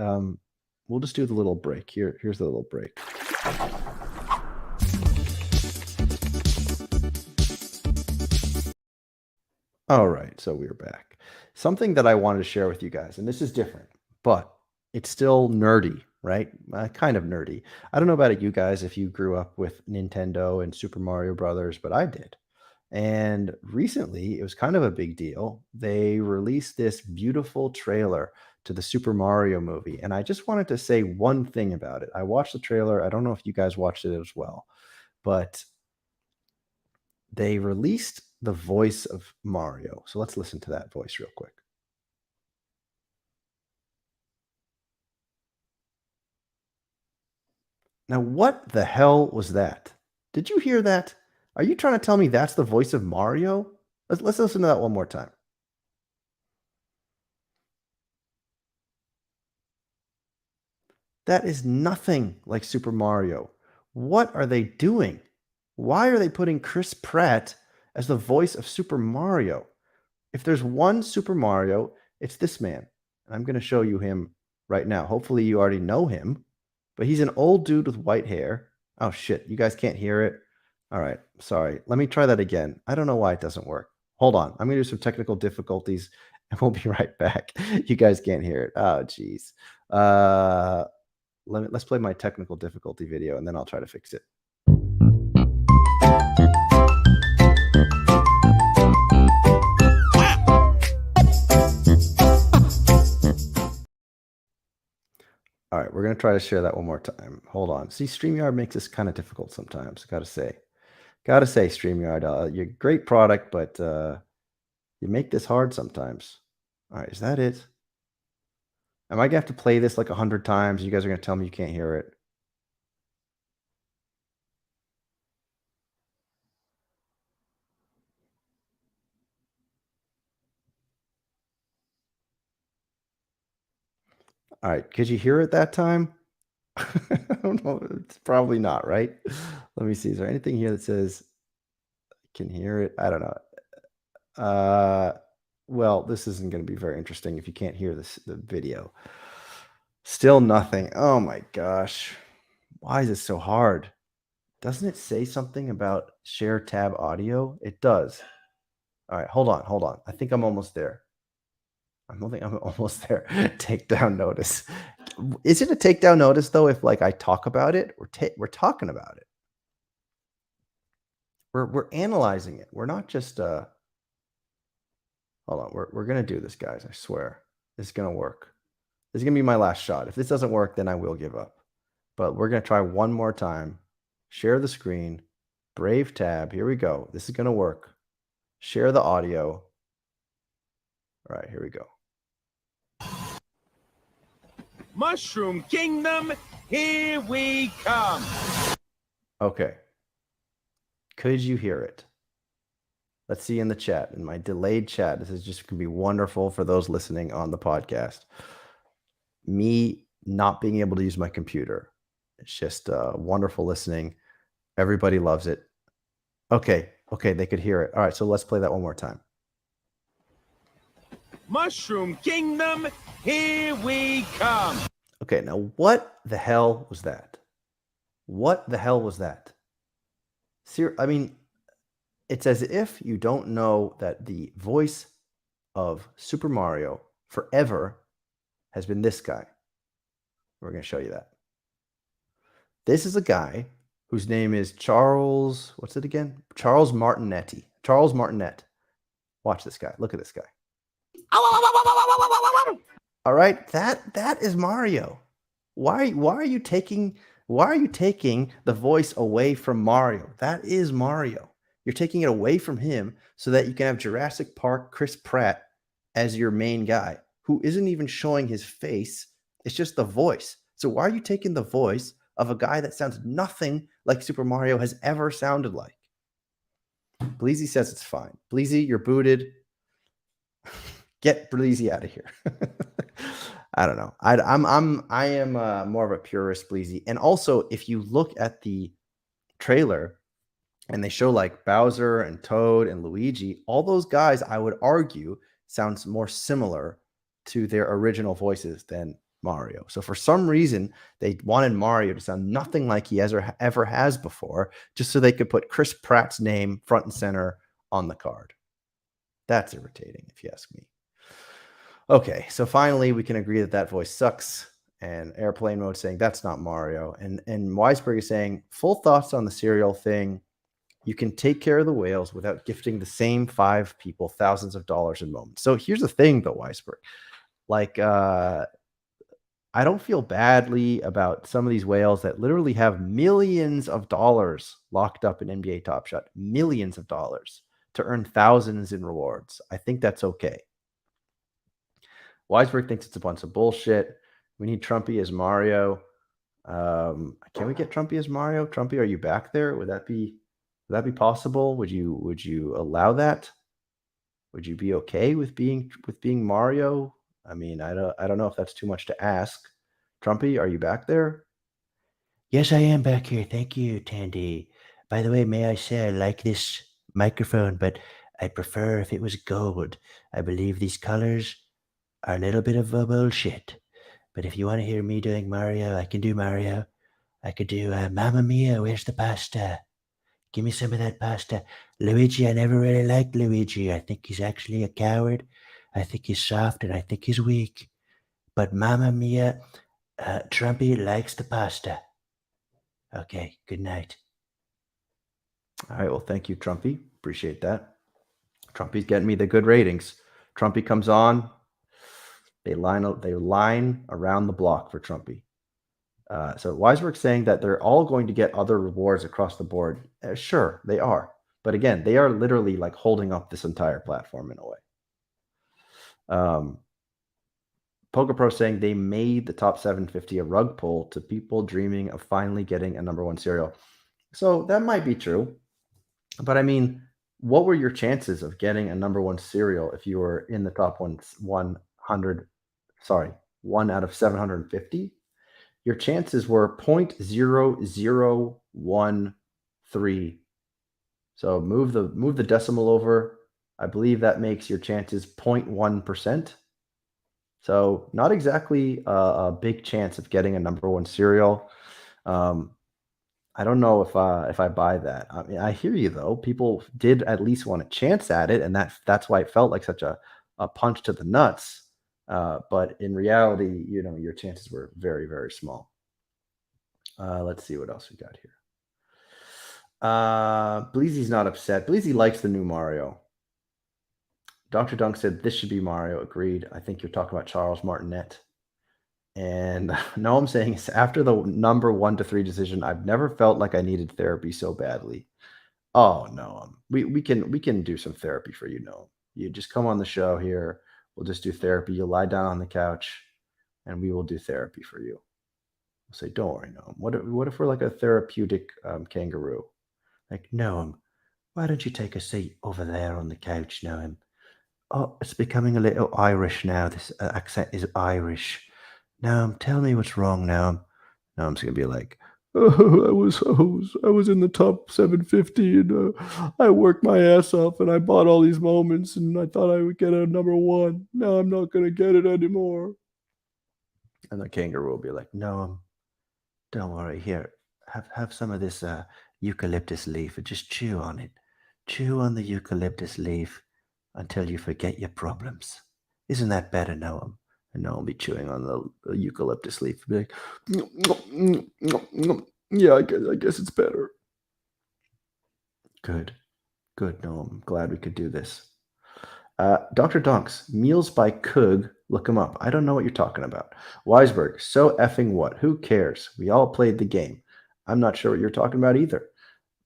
we'll just do the little break here. Here's the little break. All right, so we're back. Something that I wanted to share with you guys, and this is different, but it's still nerdy, right? Kind of nerdy. I don't know about you guys if you grew up with Nintendo and Super Mario Brothers, but I did. And recently, it was kind of a big deal. They released this beautiful trailer to the Super Mario movie, and I just wanted to say one thing about it. I watched the trailer. I don't know if you guys watched it as well, but they released the voice of Mario. So let's listen to that voice real quick. Now, what the hell was that? Did you hear that? Are you trying to tell me that's the voice of Mario? Let's listen to that one more time. That is nothing like Super Mario. What are they doing? Why are they putting Chris Pratt as the voice of Super Mario? If there's one Super Mario, it's this man. And I'm going to show you him right now. Hopefully, you already know him, but he's an old dude with white hair. Oh, shit. You guys can't hear it? All right. Sorry. Let me try that again. I don't know why it doesn't work. Hold on. I'm going to do some technical difficulties and we'll be right back. You guys can't hear it. Oh, geez. Let's play my technical difficulty video and then I'll try to fix it. All right, we're going to try to share that one more time. Hold on. See, StreamYard makes this kind of difficult sometimes, got to say. Got to say, StreamYard, you're a great product, but you make this hard sometimes. All right, is that it? Am I going to have to play this like 100 times? You guys are going to tell me you can't hear it. All right, could you hear it that time? I don't know. It's probably not, right? Let me see. Is there anything here that says I can hear it? I don't know. Well, this isn't going to be very interesting if you can't hear the video. Still nothing. Oh my gosh. Why is it so hard? Doesn't it say something about share tab audio? It does. All right, hold on. I think I'm almost there. I'm almost there. Take down notice. Is it a takedown notice though if like I talk about it? We're talking about it. We're analyzing it. We're not just hold on. We're gonna do this, guys. I swear. This is gonna work. This is gonna be my last shot. If this doesn't work, then I will give up. But we're gonna try one more time. Share the screen. Brave tab. Here we go. This is gonna work. Share the audio. All right, here we go. Mushroom Kingdom, here we come. Okay. Could you hear it? Let's see in the chat, in my delayed chat. This is just going to be wonderful for those listening on the podcast. Me not being able to use my computer. It's just wonderful listening. Everybody loves it. Okay, they could hear it. All right, so let's play that one more time. Mushroom Kingdom, here we come. Okay, now what the hell was that? What the hell was that? I mean, it's as if you don't know that the voice of Super Mario forever has been this guy. We're going to show you that. This is a guy whose name is Charles, what's it again? Charles Martinetti. Charles Martinet. Watch this guy. Look at this guy. All right, that is Mario. Why are you taking the voice away from Mario? That is Mario. You're taking it away from him so that you can have Jurassic Park Chris Pratt as your main guy, who isn't even showing his face. It's just the voice. So why are you taking the voice of a guy that sounds nothing like Super Mario has ever sounded like? Bleezy says it's fine. Bleezy, you're booted. Get Bleezy out of here. I don't know. I am more of a purist Bleezy. And also, if you look at the trailer and they show like Bowser and Toad and Luigi, all those guys, I would argue, sounds more similar to their original voices than Mario. So for some reason, they wanted Mario to sound nothing like he ever has before, just so they could put Chris Pratt's name front and center on the card. That's irritating, if you ask me. Okay, so finally we can agree that voice sucks. And Airplane Mode saying that's not Mario. And Weisberg is saying full thoughts on the cereal thing. You can take care of the whales without gifting the same 5 people thousands of dollars in moments. So here's the thing, though, Weisberg. Like, I don't feel badly about some of these whales that literally have millions of dollars locked up in NBA Top Shot, millions of dollars to earn thousands in rewards. I think that's okay. Weisberg thinks it's a bunch of bullshit. We need Trumpy as Mario. Can we get Trumpy as Mario? Trumpy, are you back there? Would that be possible? Would you allow that? Would you be okay with being Mario? I mean, I don't know if that's too much to ask. Trumpy, are you back there? Yes, I am back here. Thank you, Tandy. By the way, may I say I like this microphone, but I'd prefer if it was gold. I believe these colors are a little bit of bullshit. But if you want to hear me doing Mario, I can do Mario. I could do Mamma Mia, where's the pasta? Give me some of that pasta. Luigi, I never really liked Luigi. I think he's actually a coward. I think he's soft and I think he's weak. But Mamma Mia, Trumpy likes the pasta. Okay, good night. All right, well, thank you, Trumpy. Appreciate that. Trumpy's getting me the good ratings. Trumpy comes on. They line around the block for Trumpy. So Weisberg's saying that they're all going to get other rewards across the board. Sure, they are. But again, they are literally like holding up this entire platform in a way. Poker Pro saying they made the top 750 a rug pull to people dreaming of finally getting a number 1 cereal. So that might be true. But I mean, what were your chances of getting a number 1 cereal if you were in the top 1 out of 750? Your chances were 0.0013. So move the decimal over. I believe that makes your chances 0.1%. So not exactly a big chance of getting a number 1 cereal. I don't know if I buy that. I mean, I hear you though. People did at least want a chance at it, and that's why it felt like such a punch to the nuts. But in reality, your chances were very, very small. Let's see what else we got here. Bleezy's not upset. Bleezy likes the new Mario. Dr. Dunk said this should be Mario. Agreed. I think you're talking about Charles Martinet. And no, I'm saying is after the number 1 to 3 decision, I've never felt like I needed therapy so badly. Oh no, we can do some therapy for you. No, you just come on the show here. We'll just do therapy. You'll lie down on the couch, and we will do therapy for you. We'll say, don't worry, Noam. What if we're like a therapeutic kangaroo? Like, Noam, why don't you take a seat over there on the couch, Noam? Oh, it's becoming a little Irish now. This accent is Irish. Noam, tell me what's wrong, Noam. Noam's gonna be like, Oh, I was in the top 750, and I worked my ass off, and I bought all these moments, and I thought I would get a number 1. Now I'm not gonna get it anymore. And the kangaroo will be like, Noam, don't worry. Here, have some of this eucalyptus leaf and just chew on it. Chew on the eucalyptus leaf until you forget your problems. Isn't that better, Noam? and Noam will be chewing on the eucalyptus leaf. Be like, yeah, I guess it's better. good, Noam. Glad we could do this. Dr. Donks, Meals by Coog. Look him up. I don't know what you're talking about. Weisberg, so effing what? Who cares? We all played the game. I'm not sure what you're talking about either.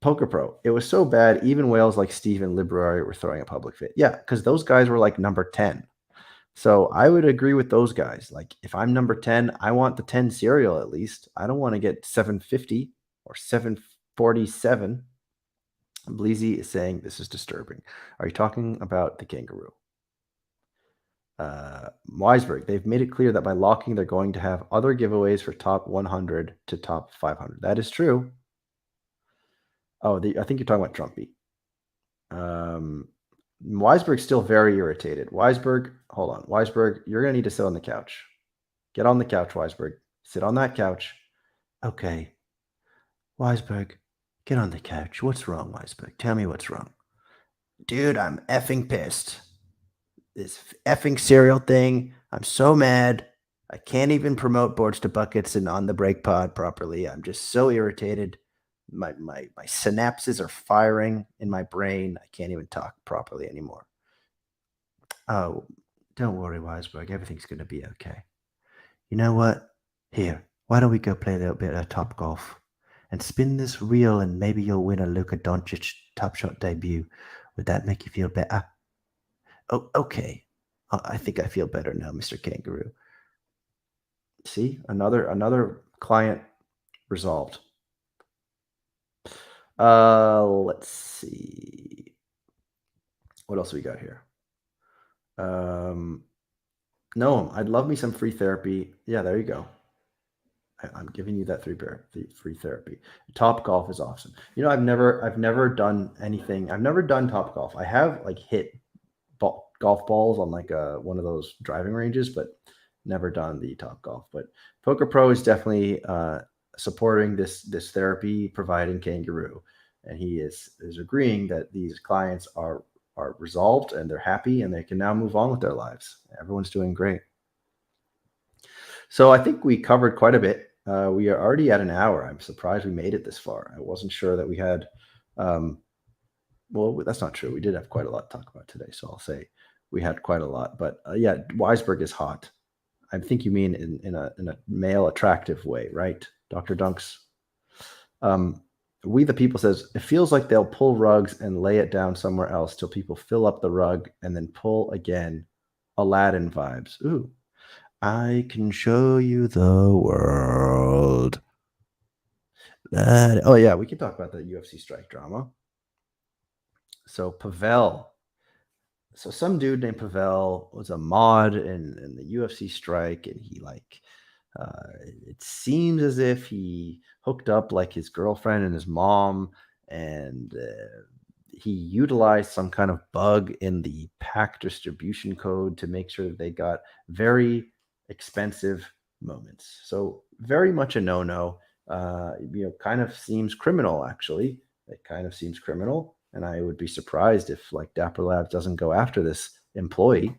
Poker Pro, it was so bad, even whales like Steve and Librari were throwing a public fit. Yeah, because those guys were like number 10. So I would agree with those guys. Like, if I'm number 10, I want the 10 serial at least. I don't want to get 750 or 747. Bleezy is saying this is disturbing. Are you talking about the kangaroo? Weisberg, they've made it clear that by locking, they're going to have other giveaways for top 100 to top 500. That is true. Oh, I think you're talking about Trumpy. Weisberg's still very irritated. Weisberg, hold on. Weisberg, you're going to need to sit on the couch. Get on the couch, Weisberg. Sit on that couch. Okay. Weisberg, get on the couch. What's wrong, Weisberg? Tell me what's wrong. Dude, I'm effing pissed. This effing cereal thing. I'm so mad. I can't even promote Boards to Buckets and On the Break Pod properly. I'm just so irritated. My synapses are firing in my brain. I can't even talk properly anymore. Oh, don't worry, Weisberg. Everything's going to be okay. You know what? Here, why don't we go play a little bit of Top Golf and spin this reel, and maybe you'll win a Luka Doncic Top Shot debut. Would that make you feel better? Oh, okay. I think I feel better now, Mr. Kangaroo. See, another client resolved. Let's see. What else we got here? No, I'd love me some free therapy. Yeah, there you go. I'm giving you that free therapy. Top Golf is awesome. I've never done anything. I've never done Top Golf. I have like hit golf balls on like one of those driving ranges, but never done the Top Golf. But Poker Pro is definitely supporting this therapy providing kangaroo, and he is agreeing that these clients are resolved and they're happy and they can now move on with their lives. Everyone's doing great. So I think we covered quite a bit. We are already at an hour. I'm surprised we made it this far. I wasn't sure that we had well, that's not true. We did have quite a lot to talk about today, so I'll say we had quite a lot. But yeah, Weisberg is hot. I think you mean in a male attractive way, right, Dr. Dunks? We the People says, it feels like they'll pull rugs and lay it down somewhere else till people fill up the rug and then pull again. Aladdin vibes. Ooh. I can show you the world. Oh yeah, we can talk about the UFC strike drama. So Pavel. So some dude named Pavel was a mod in the UFC strike, and he it seems as if he hooked up like his girlfriend and his mom, and he utilized some kind of bug in the pack distribution code to make sure that they got very expensive moments. So very much a no-no. Kind of seems criminal, actually. It kind of seems criminal. And I would be surprised if like Dapper Labs doesn't go after this employee.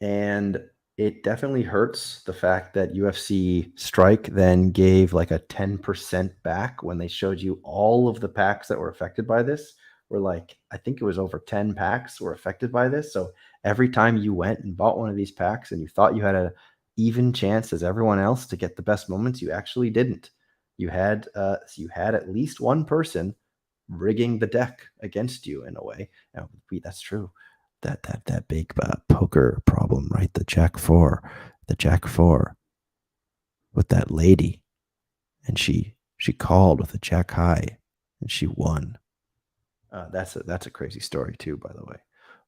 And it definitely hurts the fact that UFC Strike then gave like a 10% back when they showed you all of the packs that were affected by this. Were like, I think it was over 10 packs were affected by this. So every time you went and bought one of these packs and you thought you had a even chance as everyone else to get the best moments, you actually didn't. You had at least one person rigging the deck against you in a way. Now, that's true. That big poker problem, right? The Jack four with that lady, and she called with a Jack high, and she won. That's a crazy story too, by the way.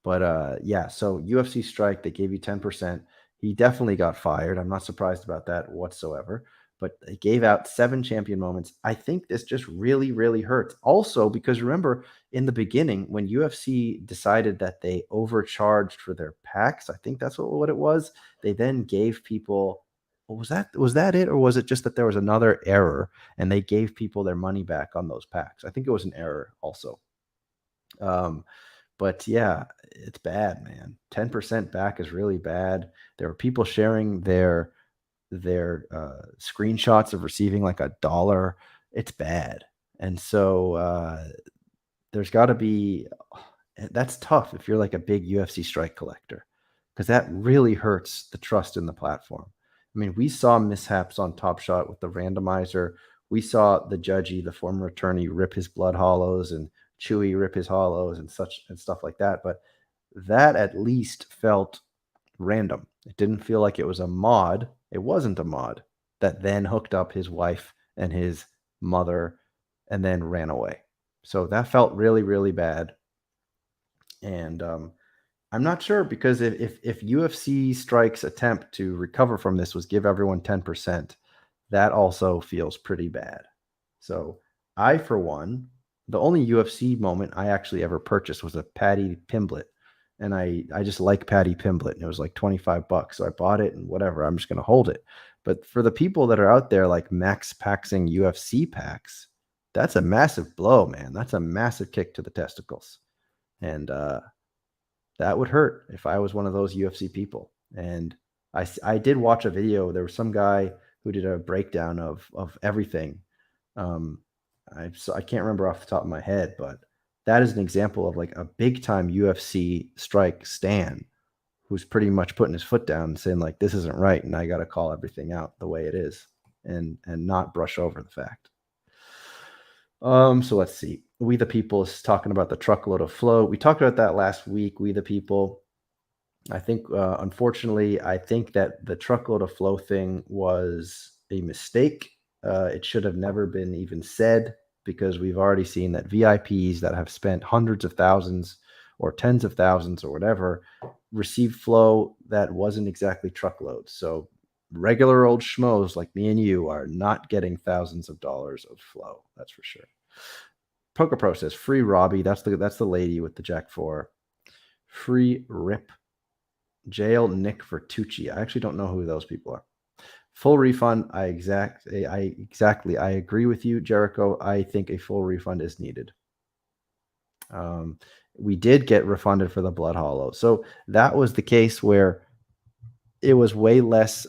But yeah, so UFC Strike, they gave you 10%. He definitely got fired. I'm not surprised about that whatsoever. But they gave out 7 champion moments. I think this just really, really hurts. Also, because remember in the beginning when UFC decided that they overcharged for their packs, I think that's what it was. They then gave people. Was that it, or was it just that there was another error and they gave people their money back on those packs? I think it was an error also. But yeah, it's bad, man. 10% back is really bad. There were people sharing their screenshots of receiving like $1. It's bad. And so there's got to be that's tough if you're like a big UFC Strike collector, because that really hurts the trust in the platform. I mean, we saw mishaps on Top Shot with the randomizer. We saw the judgy, the former attorney, rip his blood hollows, and Chewy rip his hollows and such and stuff like that. But that at least felt random. It didn't feel like it was a mod. It wasn't a mod that then hooked up his wife and his mother and then ran away. So that felt really, really bad. And I'm not sure, because if UFC Strike's attempt to recover from this was give everyone 10%, that also feels pretty bad. So I, for one, the only UFC moment I actually ever purchased was a Paddy Pimblett. And I just like Paddy Pimblett, and it was like $25. So I bought it, and whatever, I'm just going to hold it. But for the people that are out there like max paxing UFC packs, that's a massive blow, man. That's a massive kick to the testicles. And that would hurt if I was one of those UFC people. And I did watch a video. There was some guy who did a breakdown of everything. I can't remember off the top of my head, but that is an example of like a big time UFC Strike stan who's pretty much putting his foot down and saying like, this isn't right, and I got to call everything out the way it is, and not brush over the fact. So let's see. We the People is talking about the truckload of flow. We talked about that last week. We the People. I think, unfortunately, I think that the truckload of flow thing was a mistake. It should have never been even said, because we've already seen that VIPs that have spent hundreds of thousands or tens of thousands or whatever received flow that wasn't exactly truckloads. So regular old schmoes like me and you are not getting thousands of dollars of flow. That's for sure. Poker Pro says free Robbie. That's the lady with the Jack 4. Free Rip. Jail Nick Vertucci. I actually don't know who those people are. Full refund. I agree with you, Jericho. I think a full refund is needed. We did get refunded for the Blood Hollow. So that was the case where it was way less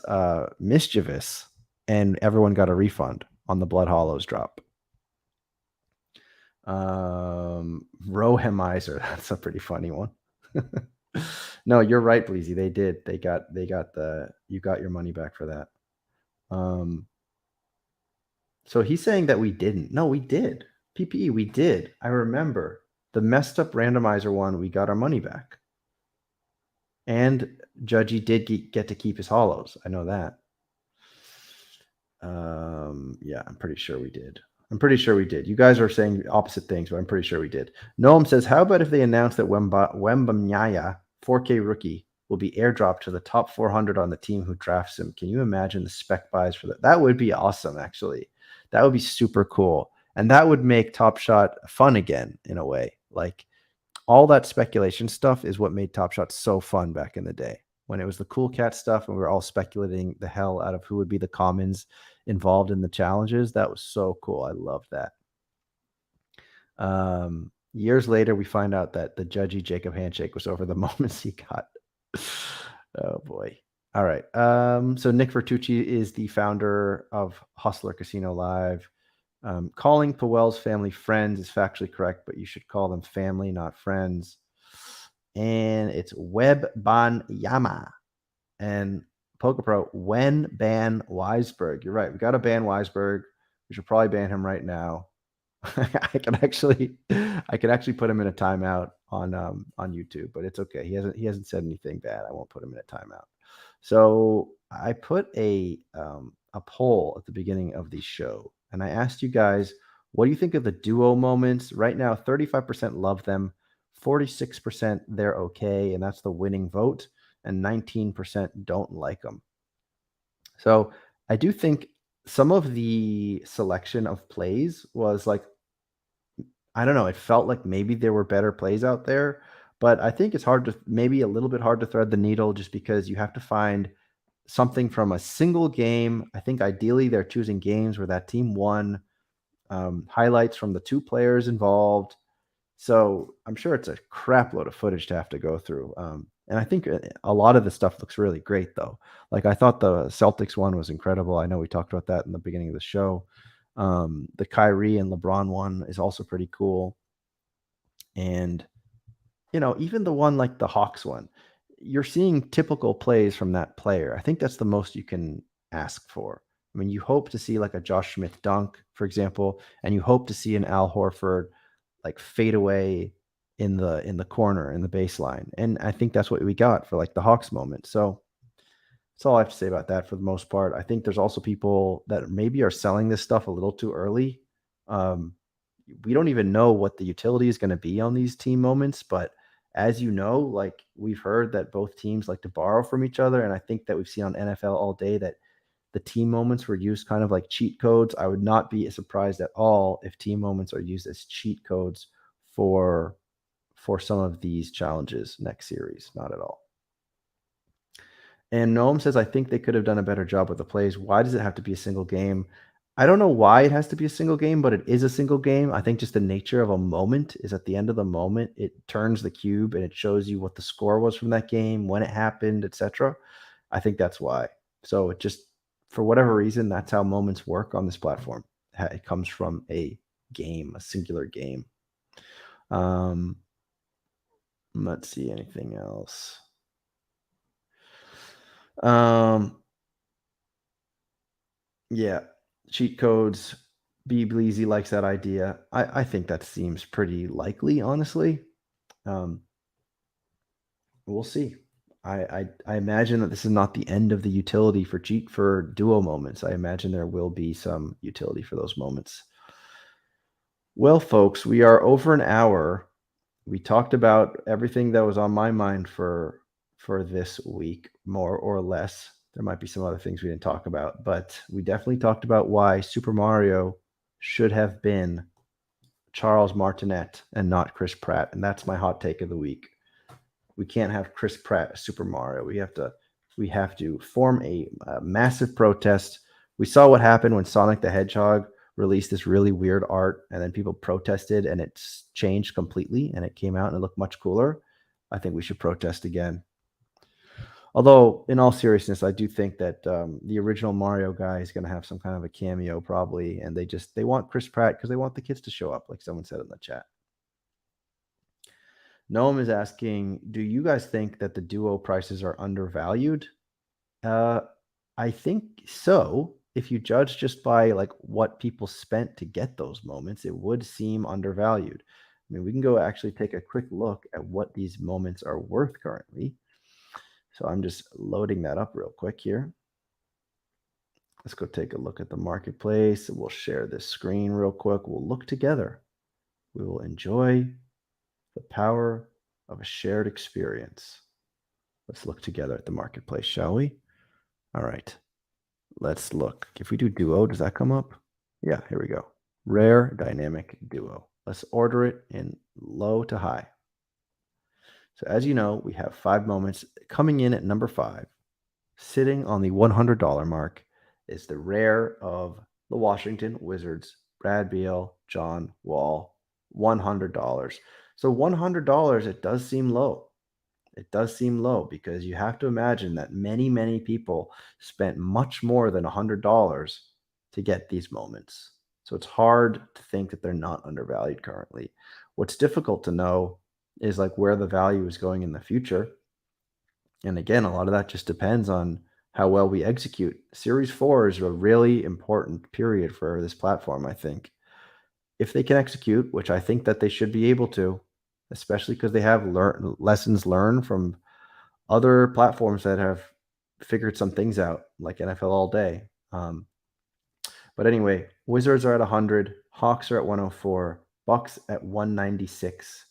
mischievous and everyone got a refund on the Blood Hollows drop. Rohemizer. That's a pretty funny one. No, you're right, Bleezy. They did. You got your money back for that. So he's saying that we didn't. No, we did. PPE, we did. I remember the messed up randomizer one. We got our money back, and Judgy did get to keep his hollows. I know that. Yeah, I'm pretty sure we did. You guys are saying opposite things, but I'm pretty sure we did. Noam says, how about if they announce that Wembanyama, 4K rookie, will be airdropped to the top 400 on the team who drafts him? Can you imagine the spec buys for that? That would be awesome, actually. That would be super cool. And that would make Top Shot fun again, in a way. Like, all that speculation stuff is what made Top Shot so fun back in the day, when it was the Cool Cat stuff and we were all speculating the hell out of who would be the commons involved in the challenges. That was so cool. I loved that. Years later, we find out that the Judgy Jacob handshake was over the moments he got. Oh boy. All right. So Nick Vertucci is the founder of Hustler Casino Live. Calling Powell's family friends is factually correct, but you should call them family, not friends. And it's Wembanyama. And Poker Pro, when ban Weisberg? You're right. We got to ban Weisberg. We should probably ban him right now. I can actually put him in a timeout on YouTube, but it's okay. He hasn't said anything bad. I won't put him in a timeout. So I put a poll at the beginning of the show, and I asked you guys, what do you think of the duo moments? Right now, 35% love them, 46% they're okay, and that's the winning vote, and 19% don't like them. So I do think some of the selection of plays was like, I don't know, it felt like maybe there were better plays out there, but I think it's maybe a little bit hard to thread the needle just because you have to find something from a single game. I think ideally they're choosing games where that team won, highlights from the two players involved. So I'm sure it's a crap load of footage to have to go through. And I think a lot of the stuff looks really great, though. Like I thought the Celtics one was incredible. I know we talked about that in the beginning of the show. The Kyrie and LeBron one is also pretty cool. And, even the one like the Hawks one, you're seeing typical plays from that player. I think that's the most you can ask for. I mean, you hope to see like a Josh Smith dunk, for example, and you hope to see an Al Horford like fade away in the corner in the baseline. And I think that's what we got for like the Hawks moment. So that's all I have to say about that for the most part. I think there's also people that maybe are selling this stuff a little too early. Um, we don't even know what the utility is going to be on these team moments, but as you know, like we've heard that both teams like to borrow from each other, and I think that we've seen on NFL all day that the team moments were used kind of like cheat codes. I would not be surprised at all if team moments are used as cheat codes for some of these challenges next series. Not at all. And Noam says, I think they could have done a better job with the plays. Why does it have to be a single game? I don't know why it has to be a single game, but it is a single game. I think just the nature of a moment is at the end of the moment, it turns the cube and it shows you what the score was from that game, when it happened, etc. I think that's why. So it just, for whatever reason, that's how moments work on this platform. It comes from a game, a singular game. Let's see anything else. Yeah, cheat codes. B. Bleezy likes that idea. I think that seems pretty likely, honestly. Um, we'll see. I imagine that this is not the end of the utility for duo moments. I imagine there will be some utility for those moments. Well, folks, we are over an hour. We talked about everything that was on my mind for this week, more or less. There might be some other things we didn't talk about, but we definitely talked about why Super Mario should have been Charles Martinet and not Chris Pratt. And that's my hot take of the week. We can't have Chris Pratt as Super Mario. We have to form a massive protest. We saw what happened when Sonic the Hedgehog released this really weird art and then people protested and it's changed completely and it came out and it looked much cooler. I think we should protest again. Although, in all seriousness, I do think that the original Mario guy is going to have some kind of a cameo probably, and they want Chris Pratt because they want the kids to show up, like someone said in the chat. Noam is asking, do you guys think that the duo prices are undervalued? I think so. If you judge just by like what people spent to get those moments, it would seem undervalued. I mean, we can go actually take a quick look at what these moments are worth currently. So I'm just loading that up real quick here. Let's go take a look at the marketplace. We'll share this screen real quick. We'll look together. We will enjoy the power of a shared experience. Let's look together at the marketplace, shall we? All right. Let's look. If we do duo, does that come up? Yeah, here we go. Rare dynamic duo. Let's order it in low to high. So as you know, we have 5 moments. Coming in at number 5, sitting on the $100 mark, is the rare of the Washington Wizards, Brad Beal, John Wall, $100. So $100, it does seem low. It does seem low because you have to imagine that many, many people spent much more than $100 to get these moments. So it's hard to think that they're not undervalued currently. What's difficult to know is like where the value is going in the future. And again, a lot of that just depends on how well we execute. Series 4 is a really important period for this platform, I think. If they can execute, which I think that they should be able to, especially because they have lessons learned from other platforms that have figured some things out, like NFL All Day. But anyway, Wizards are at 100, Hawks are at 104, Bucks at 196,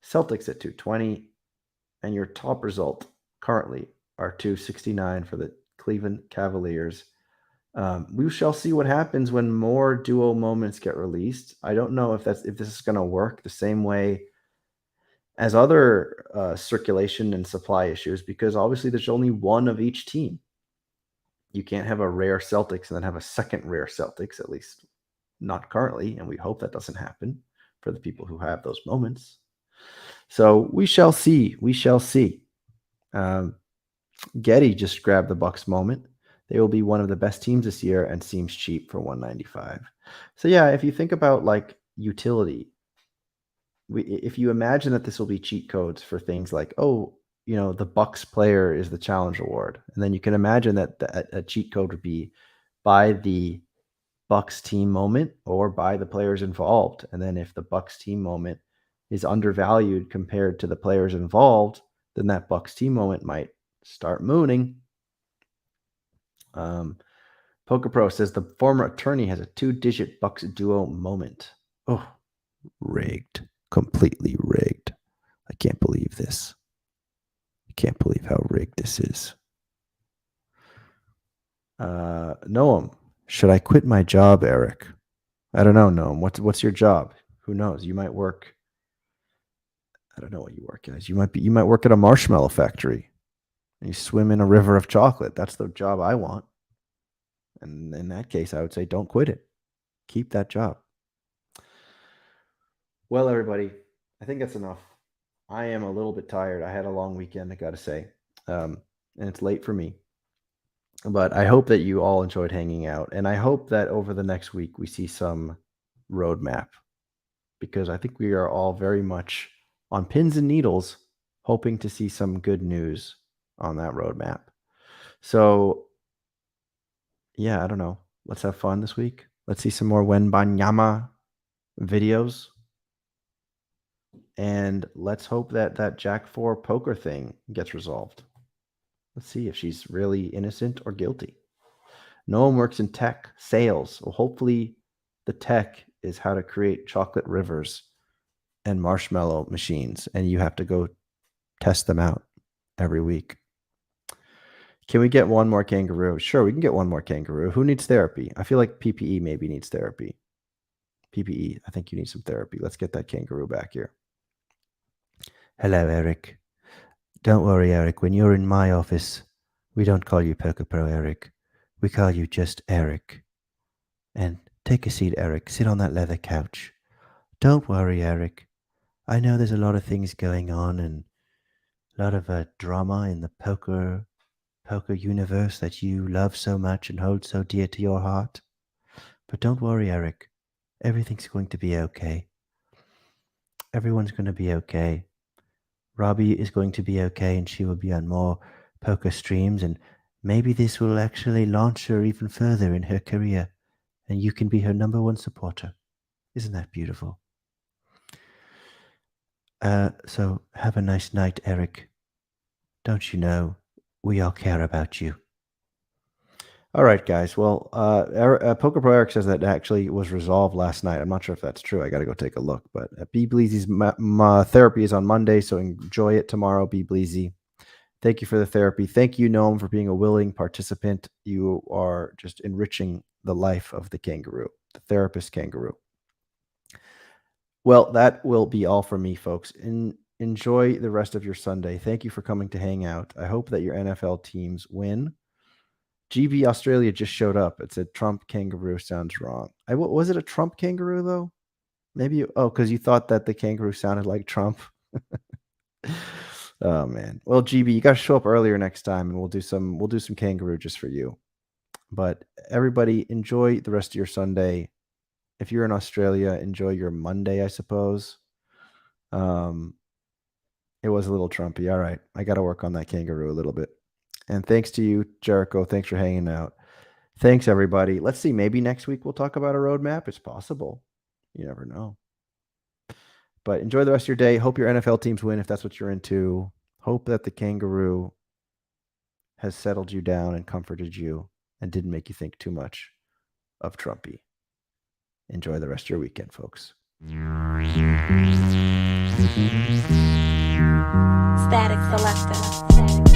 Celtics at 220, and your top result currently are 269 for the Cleveland Cavaliers. We shall see what happens when more duo moments get released. I don't know if this is going to work the same way as other circulation and supply issues, because obviously there's only one of each team. You can't have a rare Celtics and then have a second rare Celtics, at least not currently, and we hope that doesn't happen for the people who have those moments. So we shall see. We shall see. Getty just grabbed the Bucks moment. They will be one of the best teams this year and seems cheap for 195. So yeah, if you think about like utility, if you imagine that this will be cheat codes for things like, oh, you know, the Bucks player is the challenge award, and then you can imagine that a cheat code would be by the Bucks team moment or by the players involved. And then if the Bucks team moment is undervalued compared to the players involved, then that Bucks team moment might start mooning. Poker Pro says the former attorney has a 2-digit Bucks duo moment. Oh, rigged. Completely rigged. I can't believe this. I can't believe how rigged this is. Noam, should I quit my job, Eric? I don't know, Noam. What's your job? Who knows? You might work. I don't know what you work as. You might work at a marshmallow factory. You swim in a river of chocolate. That's the job I want. And in that case, I would say don't quit it. Keep that job. Well, everybody, I think that's enough. I am a little bit tired. I had a long weekend, I got to say. And it's late for me. But I hope that you all enjoyed hanging out. And I hope that over the next week, we see some roadmap. Because I think we are all very much on pins and needles, hoping to see some good news on that roadmap. So, yeah, I don't know. Let's have fun this week. Let's see some more Wembanyama videos. And let's hope that that Jack 4 poker thing gets resolved. Let's see if she's really innocent or guilty. No one works in tech, sales. Well, hopefully the tech is how to create chocolate rivers and marshmallow machines, and you have to go test them out every week. Can we get one more kangaroo? Sure, we can get one more kangaroo. Who needs therapy? I feel like PPE maybe needs therapy. PPE, I think you need some therapy. Let's get that kangaroo back here. Hello, Eric. Don't worry, Eric. When you're in my office, we don't call you Poker Pro Eric. We call you just Eric. And take a seat, Eric. Sit on that leather couch. Don't worry, Eric. I know there's a lot of things going on and a lot of drama in the poker universe that you love so much and hold so dear to your heart. But don't worry, Eric. Everything's going to be okay. Everyone's going to be okay. Robbie is going to be okay, and she will be on more poker streams, and maybe this will actually launch her even further in her career, and you can be her number one supporter. Isn't that beautiful? So have a nice night, Eric. Don't you know we all care about you? All right, guys. Well, Poker Pro Eric says that actually was resolved last night. I'm not sure if that's true. I got to go take a look. But B. Bleezy's therapy is on Monday, so enjoy it tomorrow, B. Bleezy. Thank you for the therapy. Thank you, Noam, for being a willing participant. You are just enriching the life of the kangaroo, the therapist kangaroo. Well, that will be all from me, folks. Enjoy the rest of your Sunday. Thank you for coming to hang out. I hope that your NFL teams win. GB Australia just showed up. It said Trump kangaroo sounds wrong. Was it a Trump kangaroo though? Maybe because you thought that the kangaroo sounded like Trump. Oh man. Well, GB, you got to show up earlier next time, and we'll do some kangaroo just for you. But everybody, enjoy the rest of your Sunday. If you're in Australia, enjoy your Monday, I suppose. It was a little Trumpy. All right, I got to work on that kangaroo a little bit. And thanks to you, Jericho. Thanks for hanging out. Thanks, everybody. Let's see. Maybe next week we'll talk about a roadmap. It's possible. You never know. But enjoy the rest of your day. Hope your NFL teams win if that's what you're into. Hope that the kangaroo has settled you down and comforted you and didn't make you think too much of Trumpy. Enjoy the rest of your weekend, folks. Static Selector.